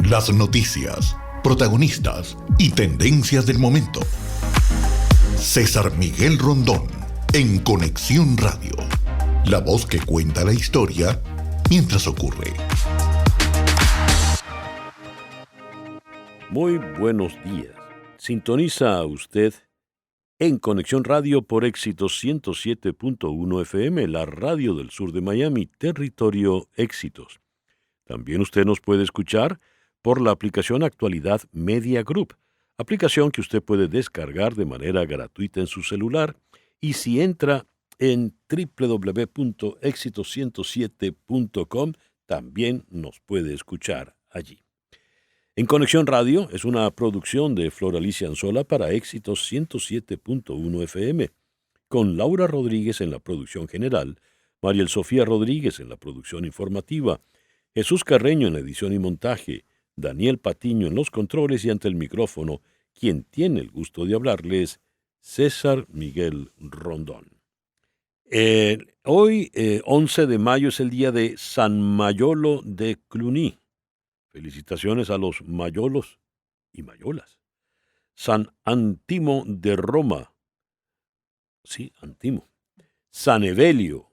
Las noticias, protagonistas y tendencias del momento. César Miguel Rondón, en Conexión Radio. La voz que cuenta la historia mientras ocurre. Muy buenos días. Sintoniza a usted en Conexión Radio por Éxitos 107.1 FM, la radio del sur de Miami, territorio Éxitos. También usted nos puede escuchar por la aplicación Actualidad Media Group, aplicación que usted puede descargar de manera gratuita en su celular, y si entra en www.éxitos107.com también nos puede escuchar allí. En Conexión Radio es una producción de Flor Alicia Anzola para Éxitos 107.1 FM, con Laura Rodríguez en la producción general, Mariel Sofía Rodríguez en la producción informativa, Jesús Carreño en la edición y montaje, Daniel Patiño en los controles y ante el micrófono, quien tiene el gusto de hablarles, César Miguel Rondón. Hoy, 11 de mayo, es el día de San Mayolo de Cluny. Felicitaciones a los mayolos y mayolas. San Antimo de Roma. Sí, Antimo. San Evelio,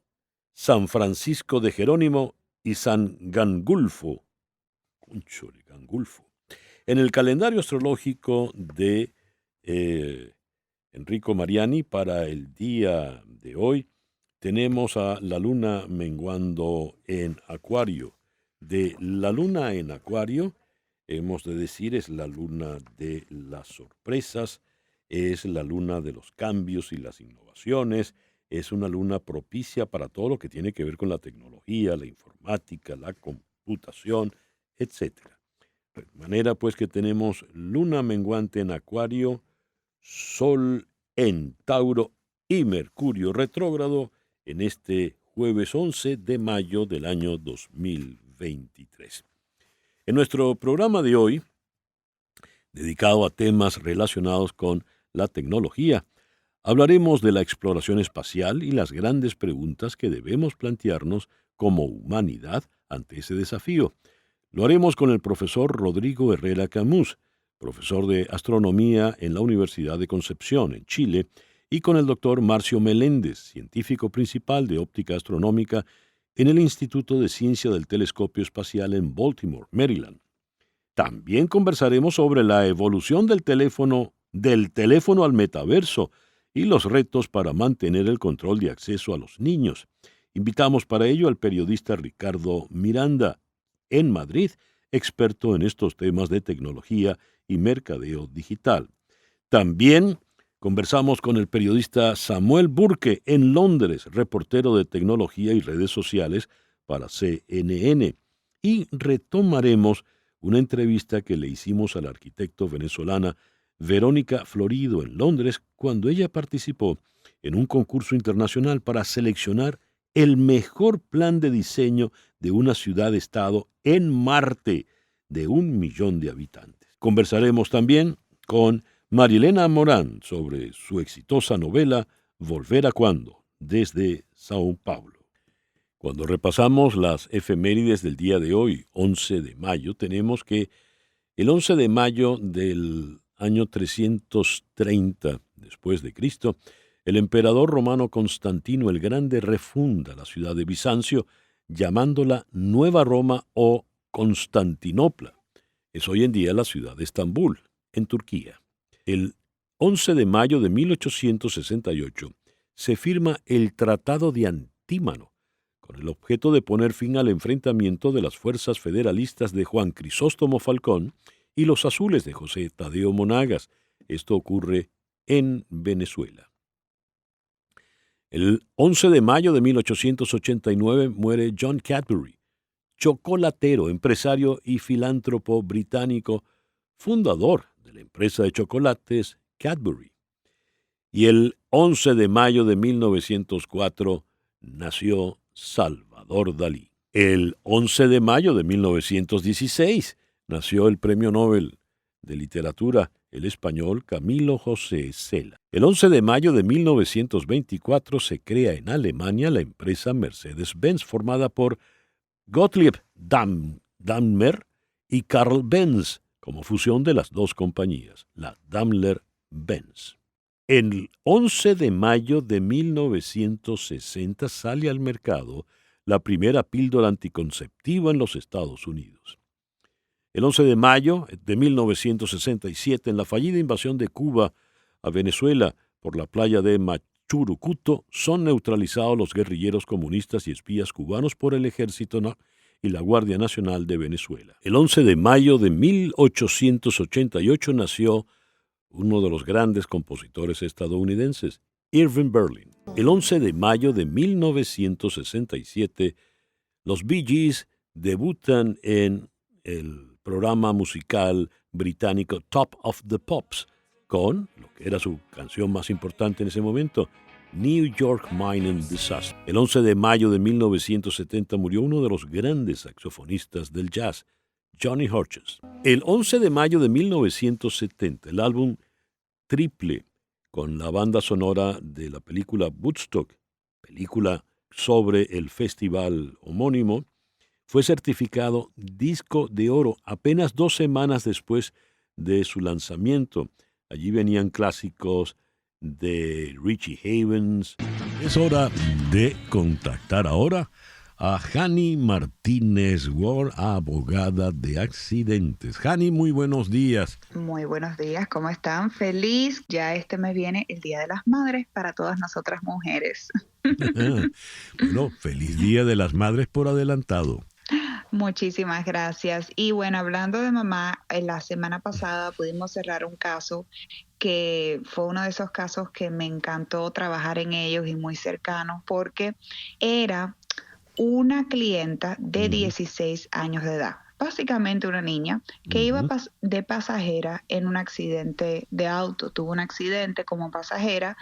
San Francisco de Jerónimo y San Gangulfo. Cónchole, Gangulfo. En el calendario astrológico de Enrico Mariani, para el día de hoy, tenemos a la luna menguando en Acuario. De la luna en Acuario, hemos de decir, es la luna de las sorpresas, es la luna de los cambios y las innovaciones, es una luna propicia para todo lo que tiene que ver con la tecnología, la informática, la computación, etc. De manera pues que tenemos luna menguante en Acuario, Sol en Tauro y Mercurio retrógrado en este jueves 11 de mayo del año 2023. En nuestro programa de hoy, dedicado a temas relacionados con la tecnología, hablaremos de la exploración espacial y las grandes preguntas que debemos plantearnos como humanidad ante ese desafío. Lo haremos con el profesor Rodrigo Herrera Camus, profesor de astronomía en la Universidad de Concepción, en Chile, y con el doctor Marcio Meléndez, científico principal de óptica astronómica en el Instituto de Ciencia del Telescopio Espacial en Baltimore, Maryland. También conversaremos sobre la evolución del teléfono al metaverso y los retos para mantener el control de acceso a los niños. Invitamos para ello al periodista Ricardo Miranda, en Madrid, experto en estos temas de tecnología y mercadeo digital. También conversamos con el periodista Samuel Burke en Londres, reportero de tecnología y redes sociales para CNN. Y retomaremos una entrevista que le hicimos a la arquitecto venezolana Verónica Florido en Londres cuando ella participó en un concurso internacional para seleccionar el mejor plan de diseño de una ciudad-estado en Marte de 1 millón de habitantes. Conversaremos también con Marilena Morán sobre su exitosa novela Volver a Cuando, desde Sao Paulo. Cuando repasamos las efemérides del día de hoy, 11 de mayo, tenemos que el 11 de mayo del año 330 después de Cristo, el emperador romano Constantino el Grande refunda la ciudad de Bizancio, llamándola Nueva Roma o Constantinopla. Es hoy en día la ciudad de Estambul, en Turquía. El 11 de mayo de 1868 se firma el Tratado de Antímano, con el objeto de poner fin al enfrentamiento de las fuerzas federalistas de Juan Crisóstomo Falcón y los azules de José Tadeo Monagas. Esto ocurre en Venezuela. El 11 de mayo de 1889 muere John Cadbury, chocolatero, empresario y filántropo británico, fundador de la empresa de chocolates Cadbury. Y el 11 de mayo de 1904 nació Salvador Dalí. El 11 de mayo de 1916 nació el Premio Nobel de Literatura, el español Camilo José Cela. El 11 de mayo de 1924 se crea en Alemania la empresa Mercedes-Benz, formada por Gottlieb Daimler y Carl Benz, como fusión de las dos compañías, la Daimler-Benz. El 11 de mayo de 1960 sale al mercado la primera píldora anticonceptiva en los Estados Unidos. El 11 de mayo de 1967, en la fallida invasión de Cuba a Venezuela por la playa de Machurucuto, son neutralizados los guerrilleros comunistas y espías cubanos por el Ejército y la Guardia Nacional de Venezuela. El 11 de mayo de 1888 nació uno de los grandes compositores estadounidenses, Irving Berlin. El 11 de mayo de 1967, los Bee Gees debutan en el programa musical británico Top of the Pops con lo que era su canción más importante en ese momento, New York Mining Disaster. El 11 de mayo de 1970 murió uno de los grandes saxofonistas del jazz, Johnny Hodges. El 11 de mayo de 1970, el álbum triple con la banda sonora de la película Woodstock, película sobre el festival homónimo, fue certificado disco de oro apenas 2 semanas después de su lanzamiento. Allí venían clásicos de Richie Havens. Es hora de contactar ahora a Jani Martínez Ward, abogada de accidentes. Jani, muy buenos días. Muy buenos días, ¿cómo están? Feliz, ya este mes viene el Día de las Madres para todas nosotras mujeres. Bueno, feliz Día de las Madres por adelantado. Muchísimas gracias. Y bueno, hablando de mamá, la semana pasada pudimos cerrar un caso que fue uno de esos casos que me encantó trabajar en ellos y muy cercanos porque era una clienta de 16 años de edad, básicamente una niña que iba de pasajera en un accidente de auto, tuvo un accidente como pasajera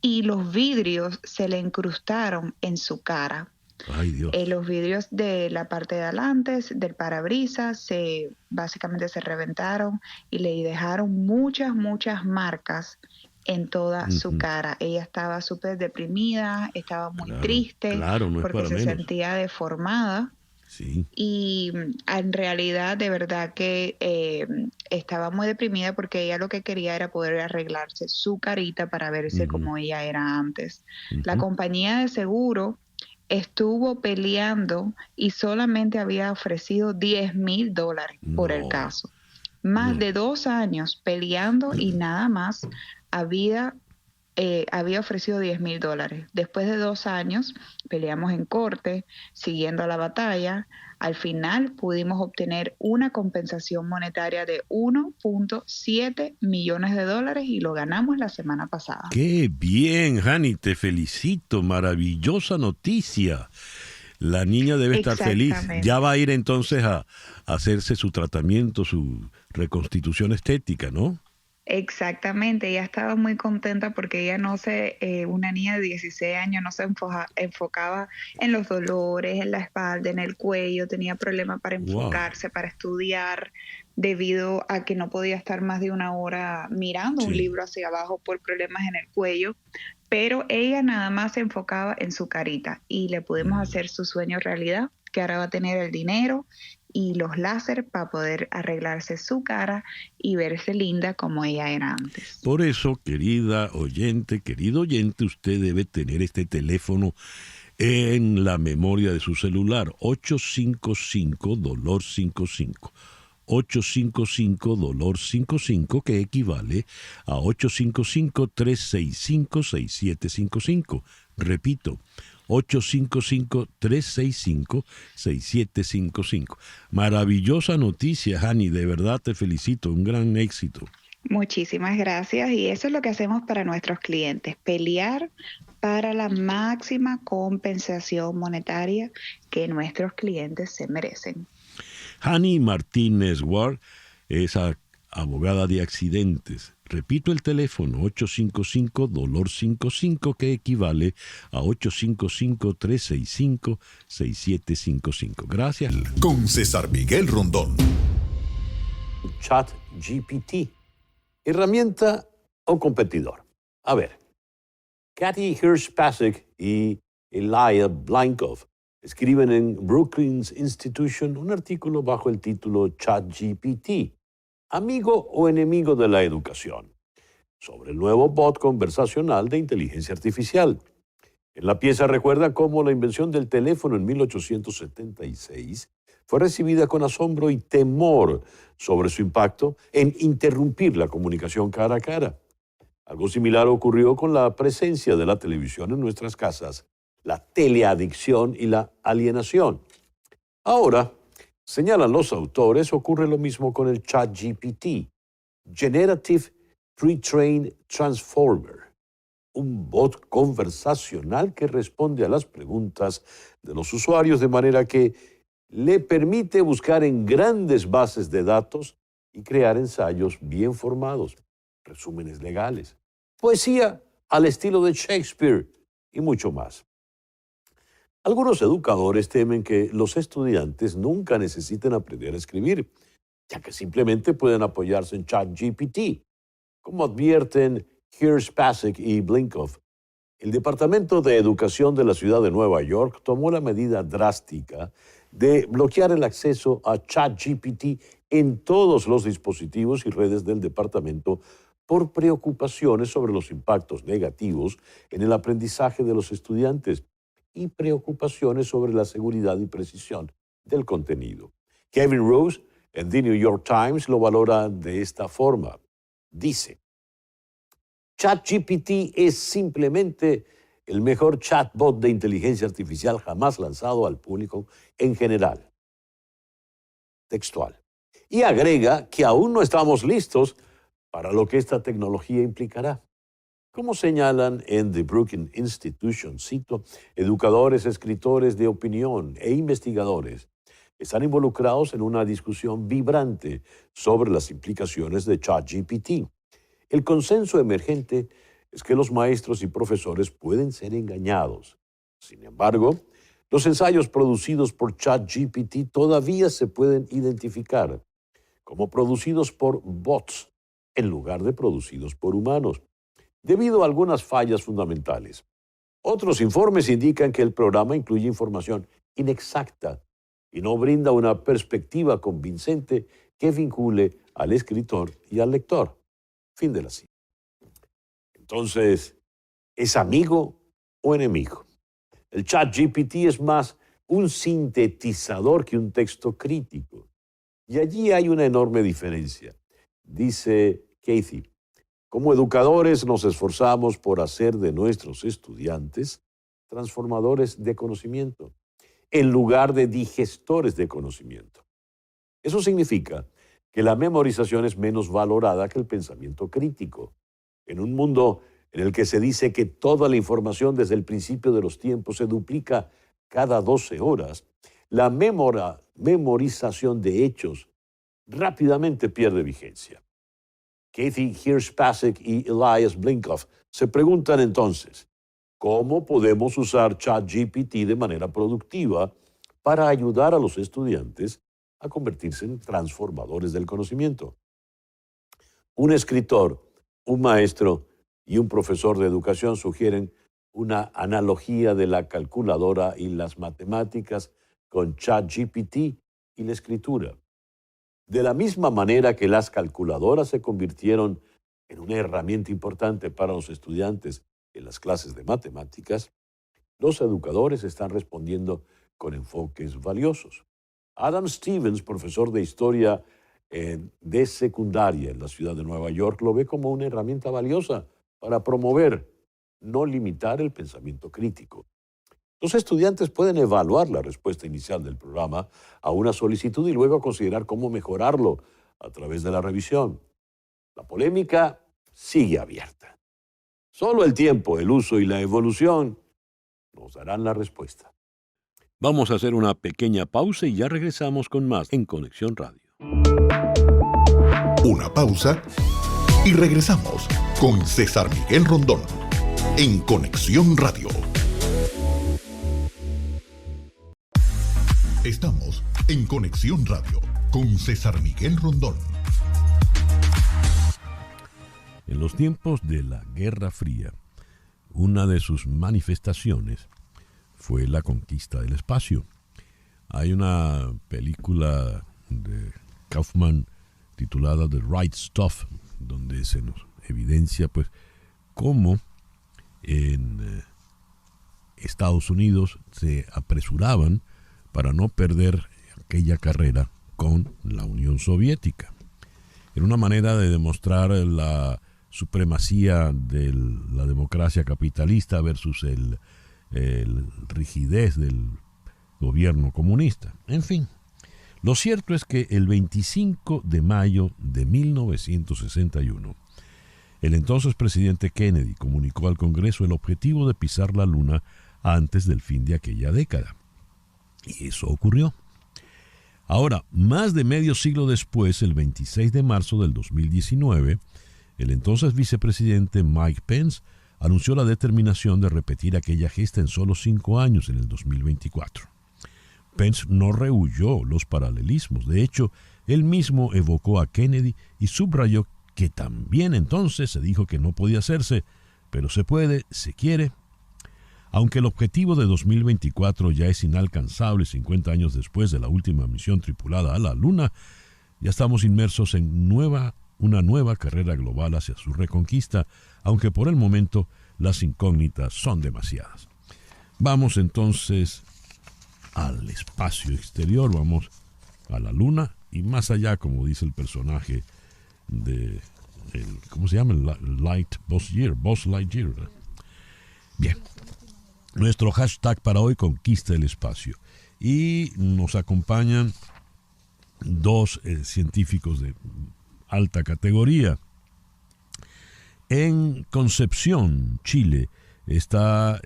y los vidrios se le incrustaron en su cara. Ay, Dios. Los vidrios de la parte de adelante, del parabrisas, básicamente se reventaron y le dejaron muchas marcas en toda su cara. Ella estaba súper deprimida, estaba muy triste no porque se sentía deformada. Sí. Y en realidad, de verdad que estaba muy deprimida porque ella lo que quería era poder arreglarse su carita para verse como ella era antes. La compañía de seguro estuvo peleando y solamente había ofrecido $10,000 por el caso. Más de 2 años peleando y nada más había ofrecido $10,000. Después de 2 años peleamos en corte, siguiendo la batalla. Al final pudimos obtener una compensación monetaria de $1.7 millones y lo ganamos la semana pasada. ¡Qué bien, Jani! Te felicito. Maravillosa noticia. La niña debe estar feliz. Ya va a ir entonces a hacerse su tratamiento, su reconstitución estética, ¿no? Exactamente, ella estaba muy contenta porque ella una niña de 16 años no se enfocaba en los dolores, en la espalda, en el cuello, tenía problemas para enfocarse, para estudiar, debido a que no podía estar más de 1 hora mirando un libro hacia abajo por problemas en el cuello, pero ella nada más se enfocaba en su carita y le pudimos hacer su sueño realidad, que ahora va a tener el dinero y los láser para poder arreglarse su cara y verse linda como ella era antes. Por eso, querido oyente, usted debe tener este teléfono en la memoria de su celular, 855-DOLOR55. 855-DOLOR55, que equivale a 855-365-6755. Repito, 855-365-6755. Maravillosa noticia, Jani, de verdad te felicito, un gran éxito. Muchísimas gracias, y eso es lo que hacemos para nuestros clientes, pelear para la máxima compensación monetaria que nuestros clientes se merecen. Jani Martínez Ward es abogada de accidentes. Repito el teléfono, 855-DOLOR55, que equivale a 855-365-6755. Gracias. Con César Miguel Rondón. ChatGPT, herramienta o competidor. A ver, Kathy Hirsch-Pasek y Elia Blankov escriben en Brookings Institution un artículo bajo el título ChatGPT, amigo o enemigo de la educación, sobre el nuevo bot conversacional de inteligencia artificial. En la pieza recuerda cómo la invención del teléfono en 1876 fue recibida con asombro y temor sobre su impacto en interrumpir la comunicación cara a cara. Algo similar ocurrió con la presencia de la televisión en nuestras casas, la teleadicción y la alienación. Ahora, señalan los autores, ocurre lo mismo con el ChatGPT, Generative Pre-trained Transformer, un bot conversacional que responde a las preguntas de los usuarios de manera que le permite buscar en grandes bases de datos y crear ensayos bien formados, resúmenes legales, poesía al estilo de Shakespeare y mucho más. Algunos educadores temen que los estudiantes nunca necesiten aprender a escribir, ya que simplemente pueden apoyarse en ChatGPT. Como advierten Hirsch-Pasek y Blinkoff, el Departamento de Educación de la Ciudad de Nueva York tomó la medida drástica de bloquear el acceso a ChatGPT en todos los dispositivos y redes del departamento por preocupaciones sobre los impactos negativos en el aprendizaje de los estudiantes y preocupaciones sobre la seguridad y precisión del contenido. Kevin Rose, en The New York Times, lo valora de esta forma. Dice, ChatGPT es simplemente el mejor chatbot de inteligencia artificial jamás lanzado al público en general. Textual. Y agrega que aún no estamos listos para lo que esta tecnología implicará. Como señalan en The Brookings Institution, cito, educadores, escritores de opinión e investigadores están involucrados en una discusión vibrante sobre las implicaciones de ChatGPT. El consenso emergente es que los maestros y profesores pueden ser engañados. Sin embargo, los ensayos producidos por ChatGPT todavía se pueden identificar como producidos por bots en lugar de producidos por humanos, debido a algunas fallas fundamentales. Otros informes indican que el programa incluye información inexacta y no brinda una perspectiva convincente que vincule al escritor y al lector. Fin de la cita. Entonces, ¿es amigo o enemigo? El ChatGPT es más un sintetizador que un texto crítico. Y allí hay una enorme diferencia. Dice Kathy, como educadores nos esforzamos por hacer de nuestros estudiantes transformadores de conocimiento, en lugar de digestores de conocimiento. Eso significa que la memorización es menos valorada que el pensamiento crítico. En un mundo en el que se dice que toda la información desde el principio de los tiempos se duplica cada 12 horas, la memorización de hechos rápidamente pierde vigencia. Kathy Hirsch-Pasek y Elias Blinkoff se preguntan entonces, ¿cómo podemos usar ChatGPT de manera productiva para ayudar a los estudiantes a convertirse en transformadores del conocimiento? Un escritor, un maestro y un profesor de educación sugieren una analogía de la calculadora y las matemáticas con ChatGPT y la escritura. De la misma manera que las calculadoras se convirtieron en una herramienta importante para los estudiantes en las clases de matemáticas, los educadores están respondiendo con enfoques valiosos. Adam Stevens, profesor de historia de secundaria en la ciudad de Nueva York, lo ve como una herramienta valiosa para promover, no limitar el pensamiento crítico. Los estudiantes pueden evaluar la respuesta inicial del programa a una solicitud y luego considerar cómo mejorarlo a través de la revisión. La polémica sigue abierta. Solo el tiempo, el uso y la evolución nos darán la respuesta. Vamos a hacer una pequeña pausa y ya regresamos con más en Conexión Radio. Una pausa y regresamos con César Miguel Rondón en Conexión Radio. Estamos en Conexión Radio con César Miguel Rondón. En los tiempos de la Guerra Fría, una de sus manifestaciones fue la conquista del espacio. Hay una película de Kaufman titulada The Right Stuff, donde se nos evidencia pues cómo en Estados Unidos se apresuraban para no perder aquella carrera con la Unión Soviética. Era una manera de demostrar la supremacía de la democracia capitalista versus el rigidez del gobierno comunista. En fin, lo cierto es que el 25 de mayo de 1961, el entonces presidente Kennedy comunicó al Congreso el objetivo de pisar la Luna antes del fin de aquella década. Y eso ocurrió. Ahora, más de medio siglo después, el 26 de marzo del 2019, el entonces vicepresidente Mike Pence anunció la determinación de repetir aquella gesta en solo 5 años, en el 2024. Pence no rehuyó los paralelismos. De hecho, él mismo evocó a Kennedy y subrayó que también entonces se dijo que no podía hacerse, pero se puede, se quiere. Aunque el objetivo de 2024 ya es inalcanzable 50 años después de la última misión tripulada a la Luna, ya estamos inmersos en una nueva carrera global hacia su reconquista, aunque por el momento las incógnitas son demasiadas. Vamos entonces al espacio exterior, vamos a la Luna y más allá, como dice el personaje de ¿cómo se llama? Buzz Lightyear. Bien, nuestro hashtag para hoy: conquista el espacio, y nos acompañan dos científicos de alta categoría. En Concepción, Chile, está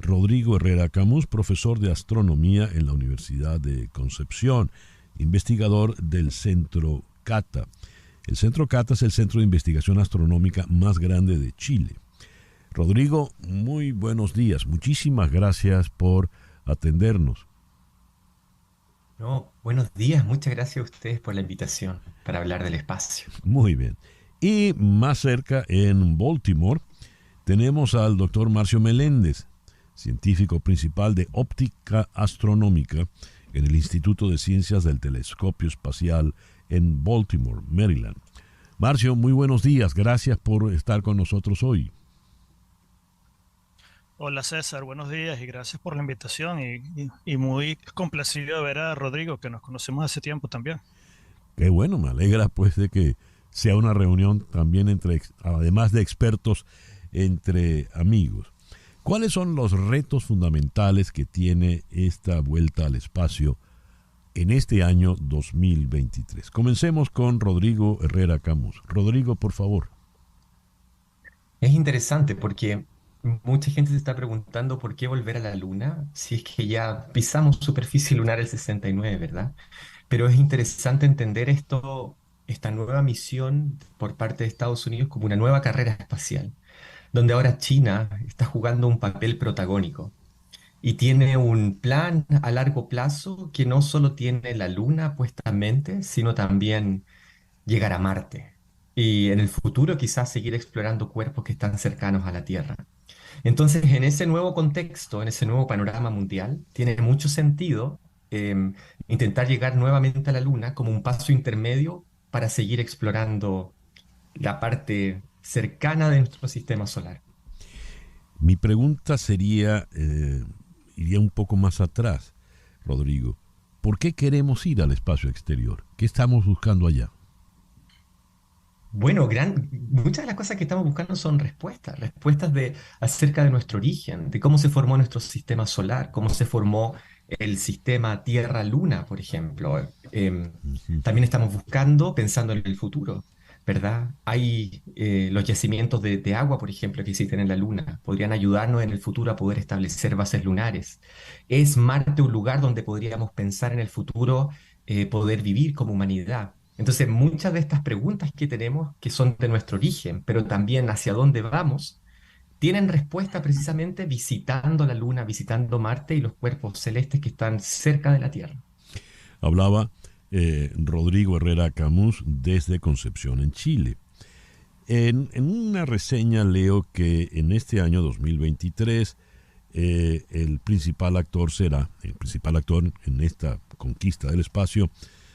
Rodrigo Herrera Camus, profesor de astronomía en la Universidad de Concepción, investigador del Centro CATA. El Centro CATA es el centro de investigación astronómica más grande de Chile. Rodrigo, muy buenos días. Muchísimas gracias por atendernos. No, buenos días. Muchas gracias a ustedes por la invitación para hablar del espacio. Muy bien. Y más cerca, en Baltimore, tenemos al doctor Marcio Meléndez, científico principal de óptica astronómica en el Instituto de Ciencias del Telescopio Espacial en Baltimore, Maryland. Marcio, muy buenos días. Gracias por estar con nosotros hoy. Hola César, buenos días y gracias por la invitación y muy complacido de ver a Rodrigo, que nos conocemos hace tiempo también. Qué bueno, me alegra pues de que sea una reunión también además de expertos, entre amigos. ¿Cuáles son los retos fundamentales que tiene esta vuelta al espacio en este año 2023? Comencemos con Rodrigo Herrera Camus. Rodrigo, por favor. Es interesante porque mucha gente se está preguntando por qué volver a la Luna si es que ya pisamos superficie lunar el 69, ¿verdad? Pero es interesante entender esta nueva misión por parte de Estados Unidos como una nueva carrera espacial, donde ahora China está jugando un papel protagónico y tiene un plan a largo plazo que no solo tiene la Luna puesta en mente, sino también llegar a Marte y en el futuro quizás seguir explorando cuerpos que están cercanos a la Tierra. Entonces, en ese nuevo contexto, en ese nuevo panorama mundial, tiene mucho sentido intentar llegar nuevamente a la Luna como un paso intermedio para seguir explorando la parte cercana de nuestro sistema solar. Mi pregunta iría un poco más atrás, Rodrigo. ¿Por qué queremos ir al espacio exterior? ¿Qué estamos buscando allá? Bueno, muchas de las cosas que estamos buscando son respuestas acerca de nuestro origen, de cómo se formó nuestro sistema solar, cómo se formó el sistema Tierra-Luna, por ejemplo. También estamos pensando en el futuro, ¿verdad? Hay los yacimientos de agua, por ejemplo, que existen en la Luna, podrían ayudarnos en el futuro a poder establecer bases lunares. ¿Es Marte un lugar donde podríamos pensar en el futuro poder vivir como humanidad? Entonces, muchas de estas preguntas que tenemos, que son de nuestro origen, pero también hacia dónde vamos, tienen respuesta precisamente visitando la Luna, visitando Marte y los cuerpos celestes que están cerca de la Tierra. Hablaba Rodrigo Herrera Camus desde Concepción, en Chile. En una reseña leo que en este año 2023 el principal actor en esta conquista del espacio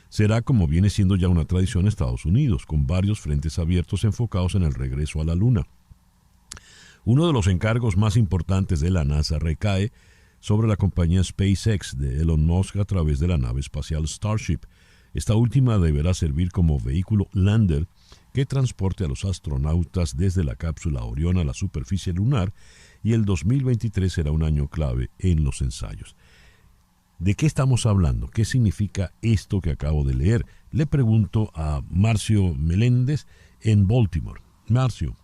será, como viene siendo ya una tradición, Estados Unidos, con varios frentes abiertos enfocados en el regreso a la Luna. Uno de los encargos más importantes de la NASA recae sobre la compañía SpaceX de Elon Musk a través de la nave espacial Starship. Esta última deberá servir como vehículo lander que transporte a los astronautas desde la cápsula Orión a la superficie lunar, y el 2023 será un año clave en los ensayos. ¿De qué estamos hablando? ¿Qué significa esto que acabo de leer? Le pregunto a Marcio Meléndez en Baltimore. Marcio.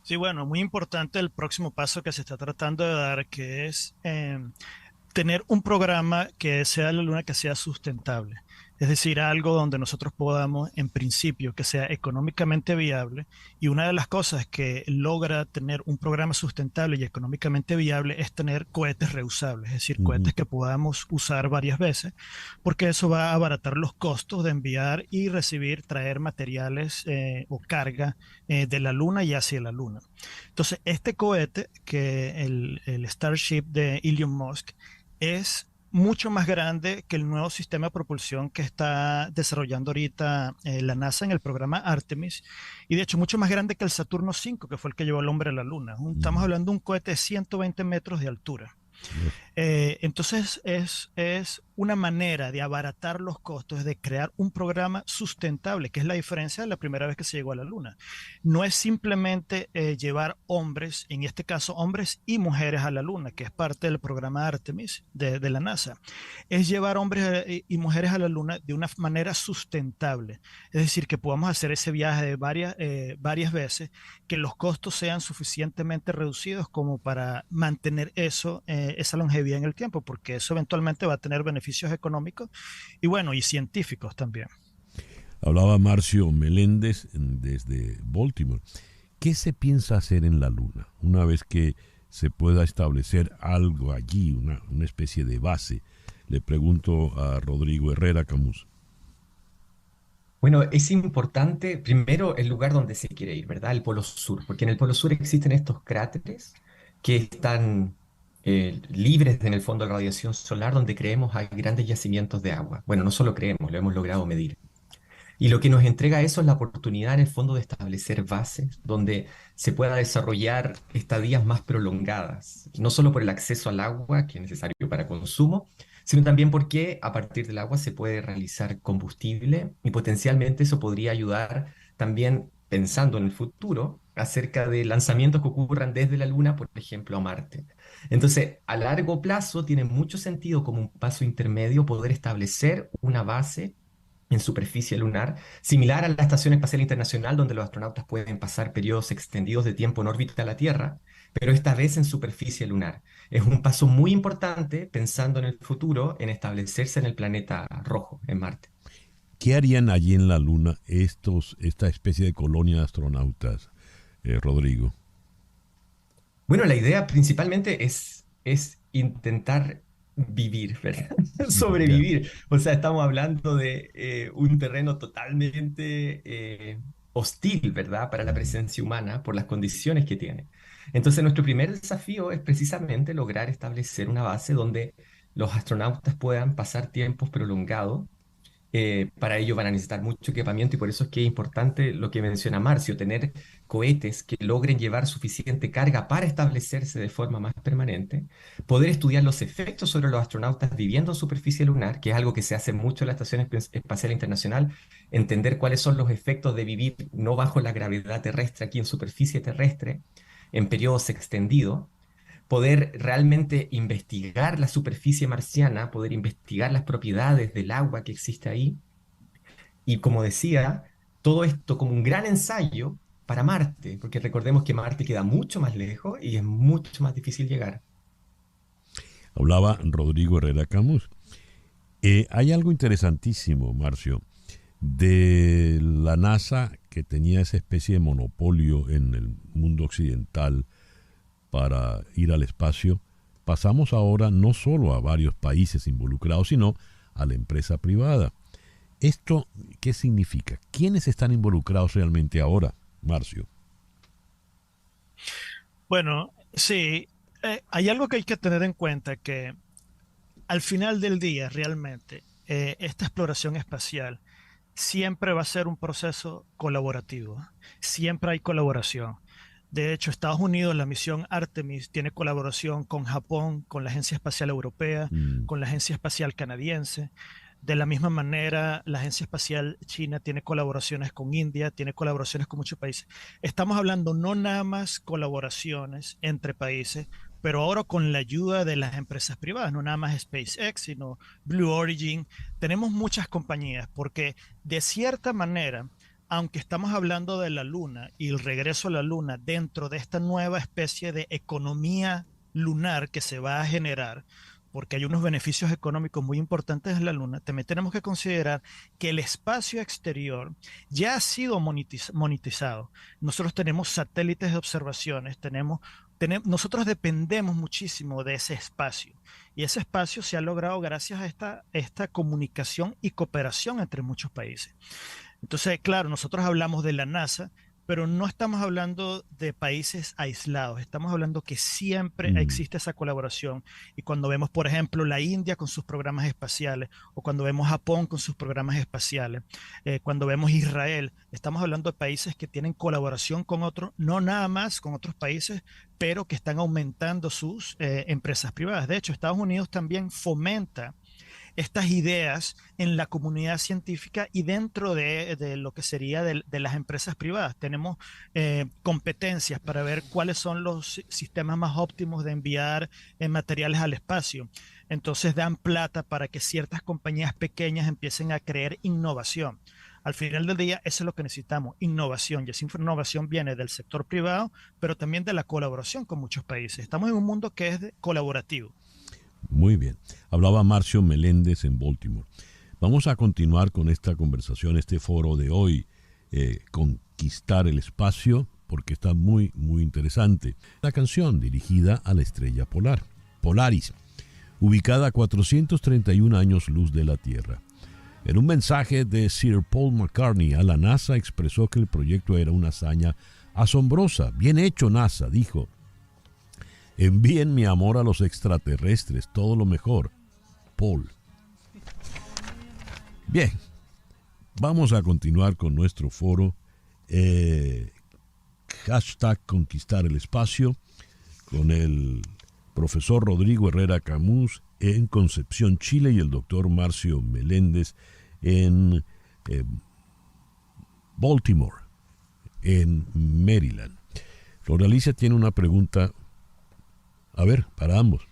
Sí, bueno, muy importante el próximo paso que se está tratando de dar, que es tener un programa que sea la Luna, que sea sustentable. Es decir, algo donde nosotros podamos, en principio, que sea económicamente viable. Y una de las cosas que logra tener un programa sustentable y económicamente viable es tener cohetes reusables, es decir, cohetes que podamos usar varias veces, porque eso va a abaratar los costos de enviar y recibir, traer materiales o carga de la Luna y hacia la Luna. Entonces, este cohete, que el Starship de Elon Musk, es mucho más grande que el nuevo sistema de propulsión que está desarrollando ahorita la NASA en el programa Artemis, y de hecho mucho más grande que el Saturno V, que fue el que llevó al hombre a la Luna. Estamos hablando de un cohete de 120 metros de altura. Entonces es una manera de abaratar los costos, de crear un programa sustentable, que es la diferencia de la primera vez que se llegó a la Luna. No es simplemente llevar hombres, en este caso hombres y mujeres a la Luna, que es parte del programa Artemis de la NASA. Es llevar hombres y mujeres a la Luna de una manera sustentable. Es decir, que podamos hacer ese viaje de varias veces, que los costos sean suficientemente reducidos como para mantener esa longevidad en el tiempo, porque eso eventualmente va a tener beneficios económicos y bueno, y científicos también. Hablaba Marcio Meléndez desde Baltimore. ¿Qué se piensa hacer en la Luna una vez que se pueda establecer algo allí, una especie de base? Le pregunto a Rodrigo Herrera Camus. Bueno, es importante primero el lugar donde se quiere ir, ¿verdad? El Polo Sur, porque en el Polo Sur existen estos cráteres que están libres en el fondo de radiación solar, donde creemos hay grandes yacimientos de agua. Bueno, no solo creemos, lo hemos logrado medir. Y lo que nos entrega eso es la oportunidad en el fondo de establecer bases donde se pueda desarrollar estadías más prolongadas, no solo por el acceso al agua, que es necesario para consumo, sino también porque a partir del agua se puede realizar combustible y potencialmente eso podría ayudar también pensando en el futuro acerca de lanzamientos que ocurran desde la Luna, por ejemplo, a Marte. Entonces, a largo plazo tiene mucho sentido como un paso intermedio poder establecer una base en superficie lunar, similar a la Estación Espacial Internacional, donde los astronautas pueden pasar periodos extendidos de tiempo en órbita a la Tierra, pero esta vez en superficie lunar. Es un paso muy importante pensando en el futuro, en establecerse en el planeta rojo, en Marte. ¿Qué harían allí en la Luna esta especie de colonia de astronautas, Rodrigo? Bueno, la idea principalmente es intentar vivir, ¿verdad? Ya. Sobrevivir. O sea, estamos hablando de un terreno totalmente hostil, ¿verdad? Para la presencia humana por las condiciones que tiene. Entonces, nuestro primer desafío es precisamente lograr establecer una base donde los astronautas puedan pasar tiempos prolongados. Para ello van a necesitar mucho equipamiento y por eso es que es importante lo que menciona Marcio, tener cohetes que logren llevar suficiente carga para establecerse de forma más permanente, poder estudiar los efectos sobre los astronautas viviendo en superficie lunar, que es algo que se hace mucho en la Estación Espacial Internacional, entender cuáles son los efectos de vivir no bajo la gravedad terrestre, aquí en superficie terrestre, en periodos extendidos, poder realmente investigar la superficie marciana, poder investigar las propiedades del agua que existe ahí. Y como decía, todo esto como un gran ensayo para Marte, porque recordemos que Marte queda mucho más lejos y es mucho más difícil llegar. Hablaba Rodrigo Herrera Camus. Hay algo interesantísimo, Marcio, de la NASA, que tenía esa especie de monopolio en el mundo occidental para ir al espacio. Pasamos ahora no solo a varios países involucrados, sino a la empresa privada. ¿Esto qué significa? ¿Quiénes están involucrados realmente ahora, Marcio? Bueno, Sí, hay algo que hay que tener en cuenta, que al final del día, realmente, esta exploración espacial siempre va a ser un proceso colaborativo. Siempre hay colaboración. De hecho, Estados Unidos, la misión Artemis, tiene colaboración con Japón, con la Agencia Espacial Europea, Mm, con la Agencia Espacial Canadiense. De la misma manera, la Agencia Espacial China tiene colaboraciones con India, tiene colaboraciones con muchos países. Estamos hablando no nada más colaboraciones entre países, pero ahora con la ayuda de las empresas privadas, no nada más SpaceX, sino Blue Origin. Tenemos muchas compañías porque de cierta manera, aunque estamos hablando de la Luna y el regreso a la Luna dentro de esta nueva especie de economía lunar que se va a generar, porque hay unos beneficios económicos muy importantes en la Luna, también tenemos que considerar que el espacio exterior ya ha sido monetizado. Nosotros tenemos satélites de observaciones, nosotros dependemos muchísimo de ese espacio y ese espacio se ha logrado gracias a esta comunicación y cooperación entre muchos países. Entonces, claro, nosotros hablamos de la NASA, pero no estamos hablando de países aislados, estamos hablando que siempre mm. existe esa colaboración. Y cuando vemos, por ejemplo, la India con sus programas espaciales, o cuando vemos Japón con sus programas espaciales, cuando vemos Israel, estamos hablando de países que tienen colaboración con otros, no nada más con otros países, pero que están aumentando sus empresas privadas. De hecho, Estados Unidos también fomenta estas ideas en la comunidad científica y dentro de lo que sería de las empresas privadas. Tenemos competencias para ver cuáles son los sistemas más óptimos de enviar materiales al espacio. Entonces dan plata para que ciertas compañías pequeñas empiecen a crear innovación. Al final del día, eso es lo que necesitamos, innovación. Y esa innovación viene del sector privado, pero también de la colaboración con muchos países. Estamos en un mundo que es colaborativo. Muy bien. Hablaba Marcio Meléndez en Baltimore. Vamos a continuar con esta conversación, este foro de hoy, Conquistar el Espacio, porque está muy, muy interesante. La canción dirigida a la estrella polar, Polaris, ubicada a 431 años luz de la Tierra. En un mensaje de Sir Paul McCartney a la NASA expresó que el proyecto era una hazaña asombrosa. Bien hecho, NASA, dijo. Envíen mi amor a los extraterrestres, todo lo mejor. Paul. Bien, vamos a continuar con nuestro foro. Hashtag Conquistar el Espacio, con el profesor Rodrigo Herrera Camus en Concepción, Chile, y el doctor Marcio Meléndez en Baltimore, en Maryland. Flor Alicia tiene una pregunta. A ver, para ambos.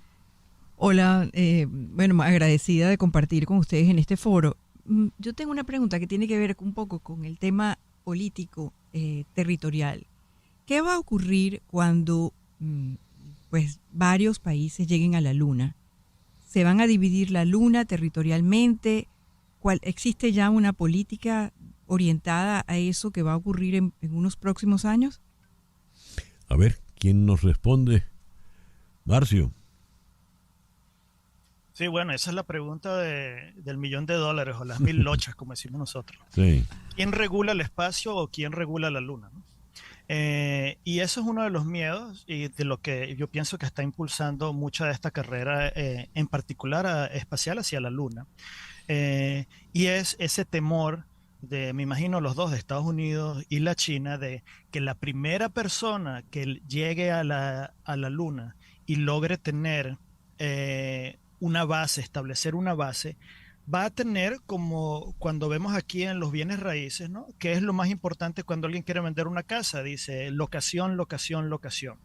Hola, bueno, agradecida de compartir con ustedes en este foro. Yo tengo una pregunta que tiene que ver un poco con el tema político territorial. ¿Qué va a ocurrir cuando pues varios países lleguen a la Luna? ¿Se van a dividir la Luna territorialmente? ¿Existe ya una política orientada a eso que va a ocurrir en unos próximos años? A ver, ¿quién nos responde? Marcio. Sí, bueno, esa es la pregunta del $1.000.000 o las 1.000 lochas, como decimos nosotros. Sí. ¿Quién regula el espacio o quién regula la Luna, ¿no? Y eso es uno de los miedos y de lo que yo pienso que está impulsando mucha de esta carrera, en particular espacial hacia la Luna. Y es ese temor me imagino los dos, de Estados Unidos y la China, de que la primera persona que llegue a la Luna y logre tener una base, establecer una base, va a tener, como cuando vemos aquí en los bienes raíces, ¿no? Que es lo más importante cuando alguien quiere vender una casa, dice locación, locación, locación.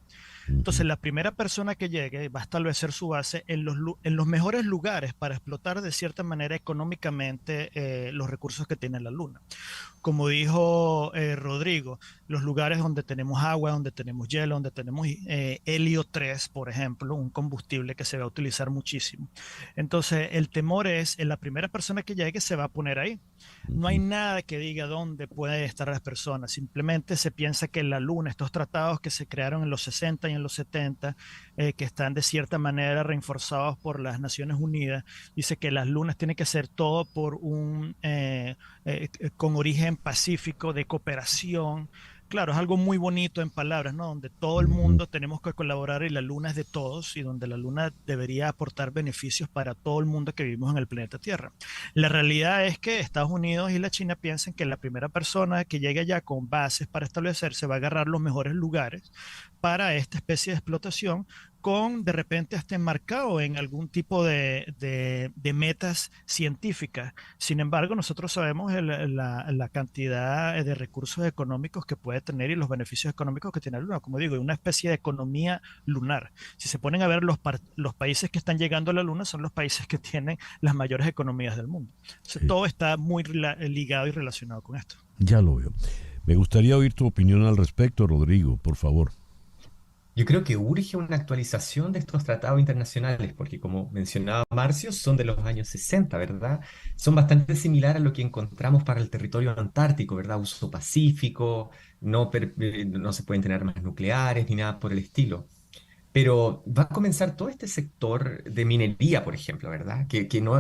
Entonces, la primera persona que llegue va a establecer su base en los mejores lugares para explotar de cierta manera económicamente los recursos que tiene la Luna. Como dijo Rodrigo, los lugares donde tenemos agua, donde tenemos hielo, donde tenemos helio 3, por ejemplo, un combustible que se va a utilizar muchísimo. Entonces, el temor es, en la primera persona que llegue se va a poner ahí. No hay nada que diga dónde pueden estar las personas. Simplemente se piensa que la Luna, estos tratados que se crearon en los 60 y en los 70, que están de cierta manera reforzados por las Naciones Unidas, dice que las lunas tienen que ser todo por con origen pacífico, de cooperación, claro, es algo muy bonito en palabras, ¿no? Donde todo el mundo tenemos que colaborar y la luna es de todos y donde la luna debería aportar beneficios para todo el mundo que vivimos en el planeta Tierra. La realidad es que Estados Unidos y la China piensan que la primera persona que llegue allá con bases para establecerse va a agarrar los mejores lugares para esta especie de explotación, con de repente hasta enmarcado en algún tipo de metas científicas. Sin embargo, nosotros sabemos la cantidad de recursos económicos que puede tener y los beneficios económicos que tiene la Luna. Como digo, una especie de economía lunar. Si se ponen a ver los países que están llegando a la Luna, son los países que tienen las mayores economías del mundo. Entonces, todo está muy ligado y relacionado con esto. Ya lo veo. Me gustaría oír tu opinión al respecto, Rodrigo, por favor. Yo creo que urge una actualización de estos tratados internacionales, porque como mencionaba Marcio, son de los años 60, ¿verdad? Son bastante similares a lo que encontramos para el territorio antártico, ¿verdad? Uso pacífico, no se pueden tener armas nucleares ni nada por el estilo. Pero va a comenzar todo este sector de minería, por ejemplo, ¿verdad? Que no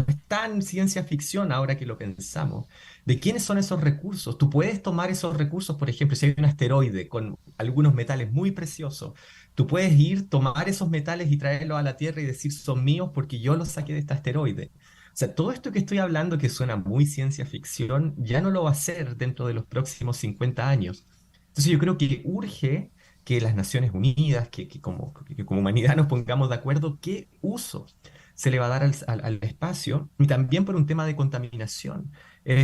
es tan ciencia ficción ahora que lo pensamos. ¿De quiénes son esos recursos? Tú puedes tomar esos recursos, por ejemplo, si hay un asteroide con algunos metales muy preciosos, tú puedes ir, tomar esos metales y traerlos a la Tierra y decir son míos porque yo los saqué de este asteroide. O sea, todo esto que estoy hablando que suena muy ciencia ficción, ya no lo va a ser dentro de los próximos 50 años. Entonces yo creo que urge que las Naciones Unidas, que como humanidad nos pongamos de acuerdo qué uso se le va a dar al espacio, y también por un tema de contaminación.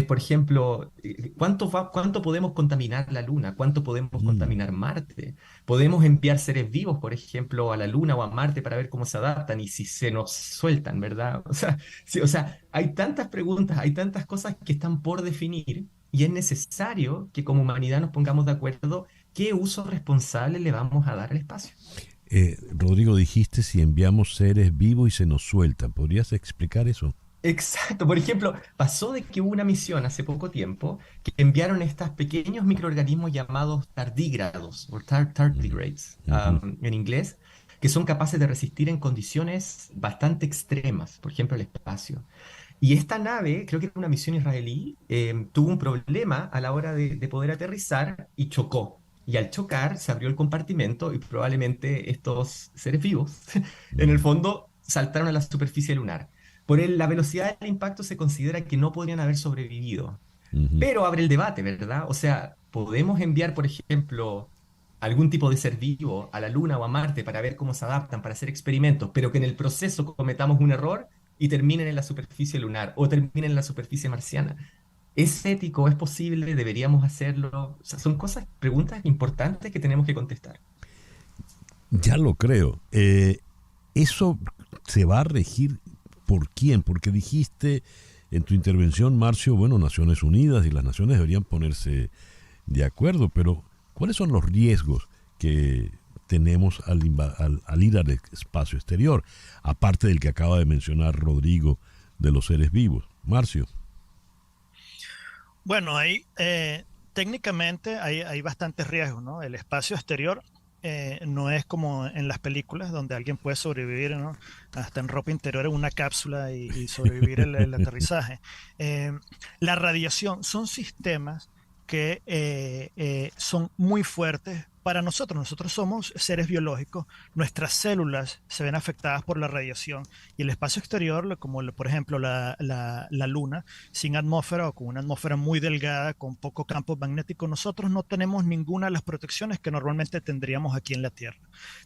Por ejemplo, ¿cuánto podemos contaminar la Luna? ¿Cuánto podemos contaminar Marte? ¿Podemos enviar seres vivos, por ejemplo, a la Luna o a Marte para ver cómo se adaptan y si se nos sueltan, ¿verdad? O sea, sí, o sea, hay tantas preguntas, hay tantas cosas que están por definir y es necesario que como humanidad nos pongamos de acuerdo qué uso responsable le vamos a dar al espacio. Rodrigo, dijiste si enviamos seres vivos y se nos sueltan. ¿Podrías explicar eso? Exacto. Por ejemplo, pasó de que hubo una misión hace poco tiempo que enviaron estos pequeños microorganismos llamados tardígrados, o tardigrades en inglés, que son capaces de resistir en condiciones bastante extremas, por ejemplo, el espacio. Y esta nave, creo que era una misión israelí, tuvo un problema a la hora de poder aterrizar y chocó. Y al chocar se abrió el compartimento y probablemente estos seres vivos, en el fondo, saltaron a la superficie lunar. La velocidad del impacto se considera que no podrían haber sobrevivido. Pero abre el debate, ¿verdad? O sea, ¿podemos enviar, por ejemplo, algún tipo de ser vivo a la Luna o a Marte para ver cómo se adaptan, para hacer experimentos, pero que en el proceso cometamos un error y terminen en la superficie lunar o terminen en la superficie marciana? ¿Es ético? ¿Es posible? ¿Deberíamos hacerlo? O sea, son preguntas importantes que tenemos que contestar. Ya lo creo. ¿Eso se va a regir por quién? Porque dijiste en tu intervención, Marcio, bueno, Naciones Unidas y las naciones deberían ponerse de acuerdo, pero ¿cuáles son los riesgos que tenemos al ir al espacio exterior? Aparte del que acaba de mencionar Rodrigo de los seres vivos. Marcio. Bueno, técnicamente hay bastantes riesgos, ¿no? El espacio exterior no es como en las películas donde alguien puede sobrevivir, ¿no? Hasta en ropa interior en una cápsula y sobrevivir el aterrizaje. La radiación son sistemas que son muy fuertes para nosotros. Nosotros somos seres biológicos, nuestras células se ven afectadas por la radiación y el espacio exterior, como por ejemplo la Luna, sin atmósfera o con una atmósfera muy delgada, con poco campo magnético, nosotros no tenemos ninguna de las protecciones que normalmente tendríamos aquí en la Tierra.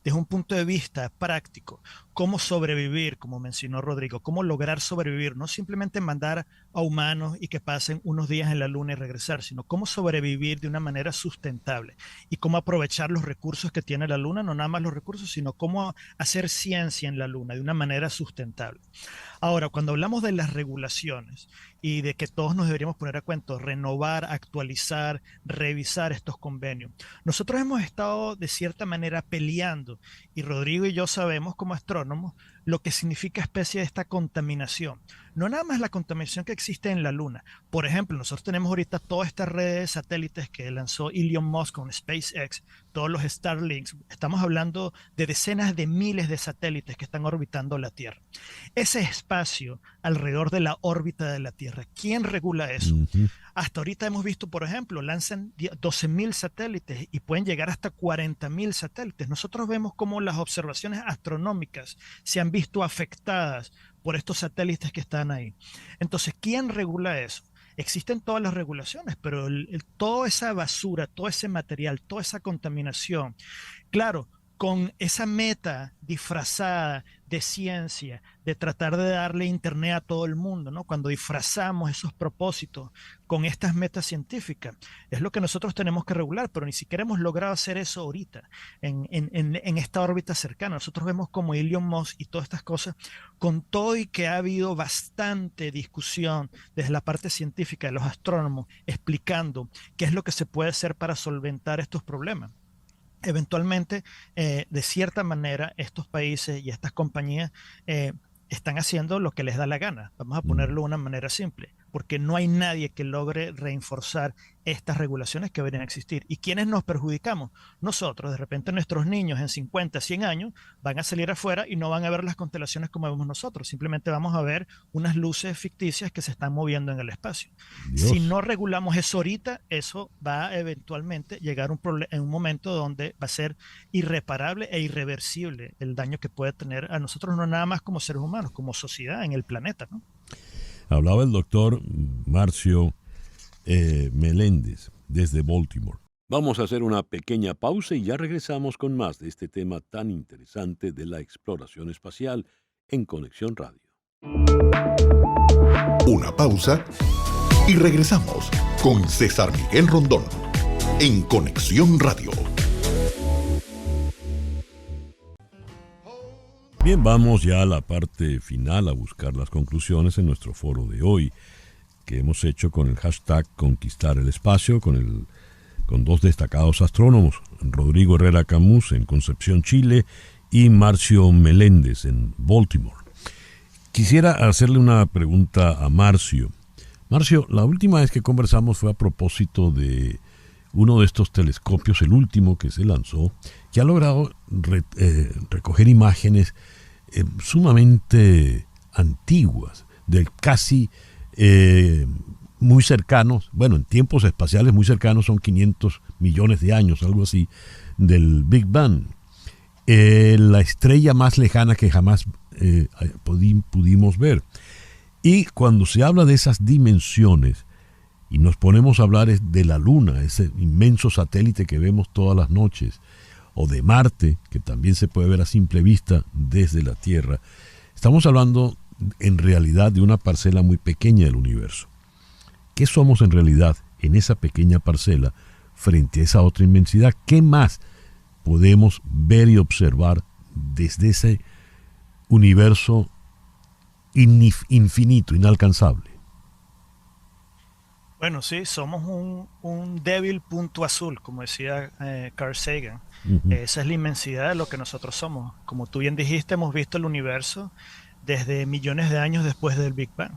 Desde un punto de vista práctico, cómo sobrevivir, como mencionó Rodrigo, cómo lograr sobrevivir, no simplemente mandar a humanos y que pasen unos días en la Luna y regresar, sino cómo sobrevivir de una manera sustentable y cómo aprovechar los recursos que tiene la Luna, no nada más los recursos, sino cómo hacer ciencia en la Luna de una manera sustentable. Ahora, cuando hablamos de las regulaciones y de que todos nos deberíamos poner a cuento, renovar, actualizar, revisar estos convenios, nosotros hemos estado de cierta manera peleando, y Rodrigo y yo sabemos como astrónomos lo que significa especie de esta contaminación. No nada más la contaminación que existe en la Luna. Por ejemplo, nosotros tenemos ahorita toda esta red de satélites que lanzó Elon Musk con SpaceX, todos los Starlinks. Estamos hablando de decenas de miles de satélites que están orbitando la Tierra. Ese espacio alrededor de la órbita de la Tierra. ¿Quién regula eso? Hasta ahorita hemos visto, por ejemplo, lanzan 12.000 satélites y pueden llegar hasta 40.000 satélites. Nosotros vemos cómo las observaciones astronómicas se han visto afectadas por estos satélites que están ahí. Entonces, ¿quién regula eso? Existen todas las regulaciones, pero toda esa basura, todo ese material, toda esa contaminación, claro, con esa meta disfrazada de ciencia, de tratar de darle internet a todo el mundo, ¿no? Cuando disfrazamos esos propósitos con estas metas científicas, es lo que nosotros tenemos que regular, pero ni siquiera hemos logrado hacer eso ahorita, en esta órbita cercana. Nosotros vemos como Elon Musk y todas estas cosas, con todo y que ha habido bastante discusión desde la parte científica de los astrónomos, explicando qué es lo que se puede hacer para solventar estos problemas. Eventualmente, de cierta manera, estos países y estas compañías están haciendo lo que les da la gana. Vamos a ponerlo de una manera simple, porque no hay nadie que logre reforzar estas regulaciones que deberían existir. ¿Y quiénes nos perjudicamos? Nosotros. De repente nuestros niños en 50, 100 años van a salir afuera y no van a ver las constelaciones como vemos nosotros. Simplemente vamos a ver unas luces ficticias que se están moviendo en el espacio. Dios. Si no regulamos eso ahorita, eso va a eventualmente llegar en un momento donde va a ser irreparable e irreversible el daño que puede tener a nosotros, no nada más como seres humanos, como sociedad en el planeta, ¿no? Hablaba el doctor Marcio Meléndez desde Baltimore. Vamos a hacer una pequeña pausa y ya regresamos con más de este tema tan interesante de la exploración espacial en Conexión Radio. Una pausa y regresamos con César Miguel Rondón en Conexión Radio. Bien, vamos ya a la parte final a buscar las conclusiones en nuestro foro de hoy, que hemos hecho con el hashtag Conquistar el Espacio, con dos destacados astrónomos, Rodrigo Herrera Camus en Concepción, Chile, y Marcio Meléndez en Baltimore. Quisiera hacerle una pregunta a Marcio. Marcio, la última vez que conversamos fue a propósito de uno de estos telescopios, el último que se lanzó, que ha logrado recoger imágenes sumamente antiguas, de casi muy cercanos, bueno, en tiempos espaciales muy cercanos, son 500 millones de años, algo así, del Big Bang. La estrella más lejana que jamás pudimos ver. Y cuando se habla de esas dimensiones, y nos ponemos a hablar de la Luna, ese inmenso satélite que vemos todas las noches, o de Marte, que también se puede ver a simple vista desde la Tierra, estamos hablando en realidad de una parcela muy pequeña del universo. ¿Qué somos en realidad en esa pequeña parcela frente a esa otra inmensidad? ¿Qué más podemos ver y observar desde ese universo infinito, inalcanzable? Bueno, sí, somos un débil punto azul, como decía Carl Sagan. Esa es la inmensidad de lo que nosotros somos. Como tú bien dijiste, hemos visto el universo desde millones de años después del Big Bang.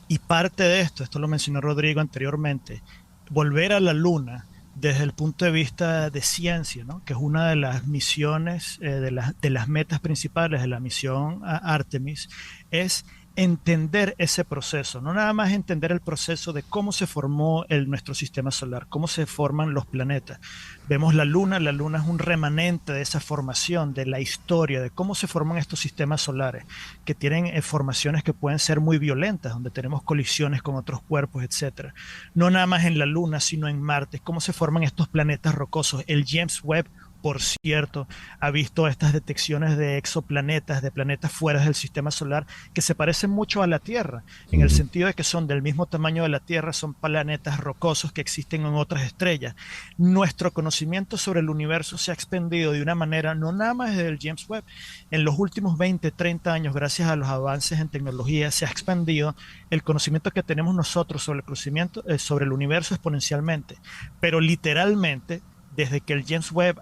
Y parte de esto lo mencionó Rodrigo anteriormente, volver a la Luna desde el punto de vista de ciencia, ¿no? Que es una de las misiones, de las metas principales de la misión Artemis, es entender ese proceso, no nada más entender el proceso de cómo se formó nuestro sistema solar, cómo se forman los planetas. Vemos la Luna es un remanente de esa formación, de la historia, de cómo se forman estos sistemas solares, que tienen formaciones que pueden ser muy violentas, donde tenemos colisiones con otros cuerpos, etc. No nada más en la Luna, sino en Marte, cómo se forman estos planetas rocosos. El James Webb, por cierto, ha visto estas detecciones de exoplanetas, de planetas fuera del sistema solar, que se parecen mucho a la Tierra, en el sentido de que son del mismo tamaño de la Tierra, son planetas rocosos que existen en otras estrellas. Nuestro conocimiento sobre el universo se ha expandido de una manera, no nada más desde el James Webb, en los últimos 20, 30 años, gracias a los avances en tecnología, se ha expandido el conocimiento que tenemos nosotros sobre el conocimiento, sobre el universo exponencialmente, pero literalmente, desde que el James Webb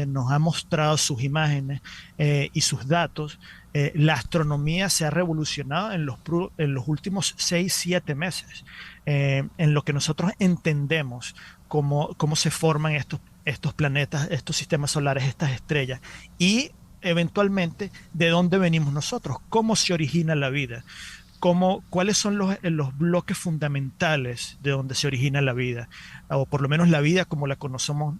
nos ha mostrado sus imágenes y sus datos, la astronomía se ha revolucionado en los últimos 6, 7 meses, en lo que nosotros entendemos cómo se forman estos planetas, estos sistemas solares, estas estrellas. Y eventualmente de dónde venimos nosotros, cómo se origina la vida, cuáles son los bloques fundamentales de donde se origina la vida, o por lo menos la vida como la conocemos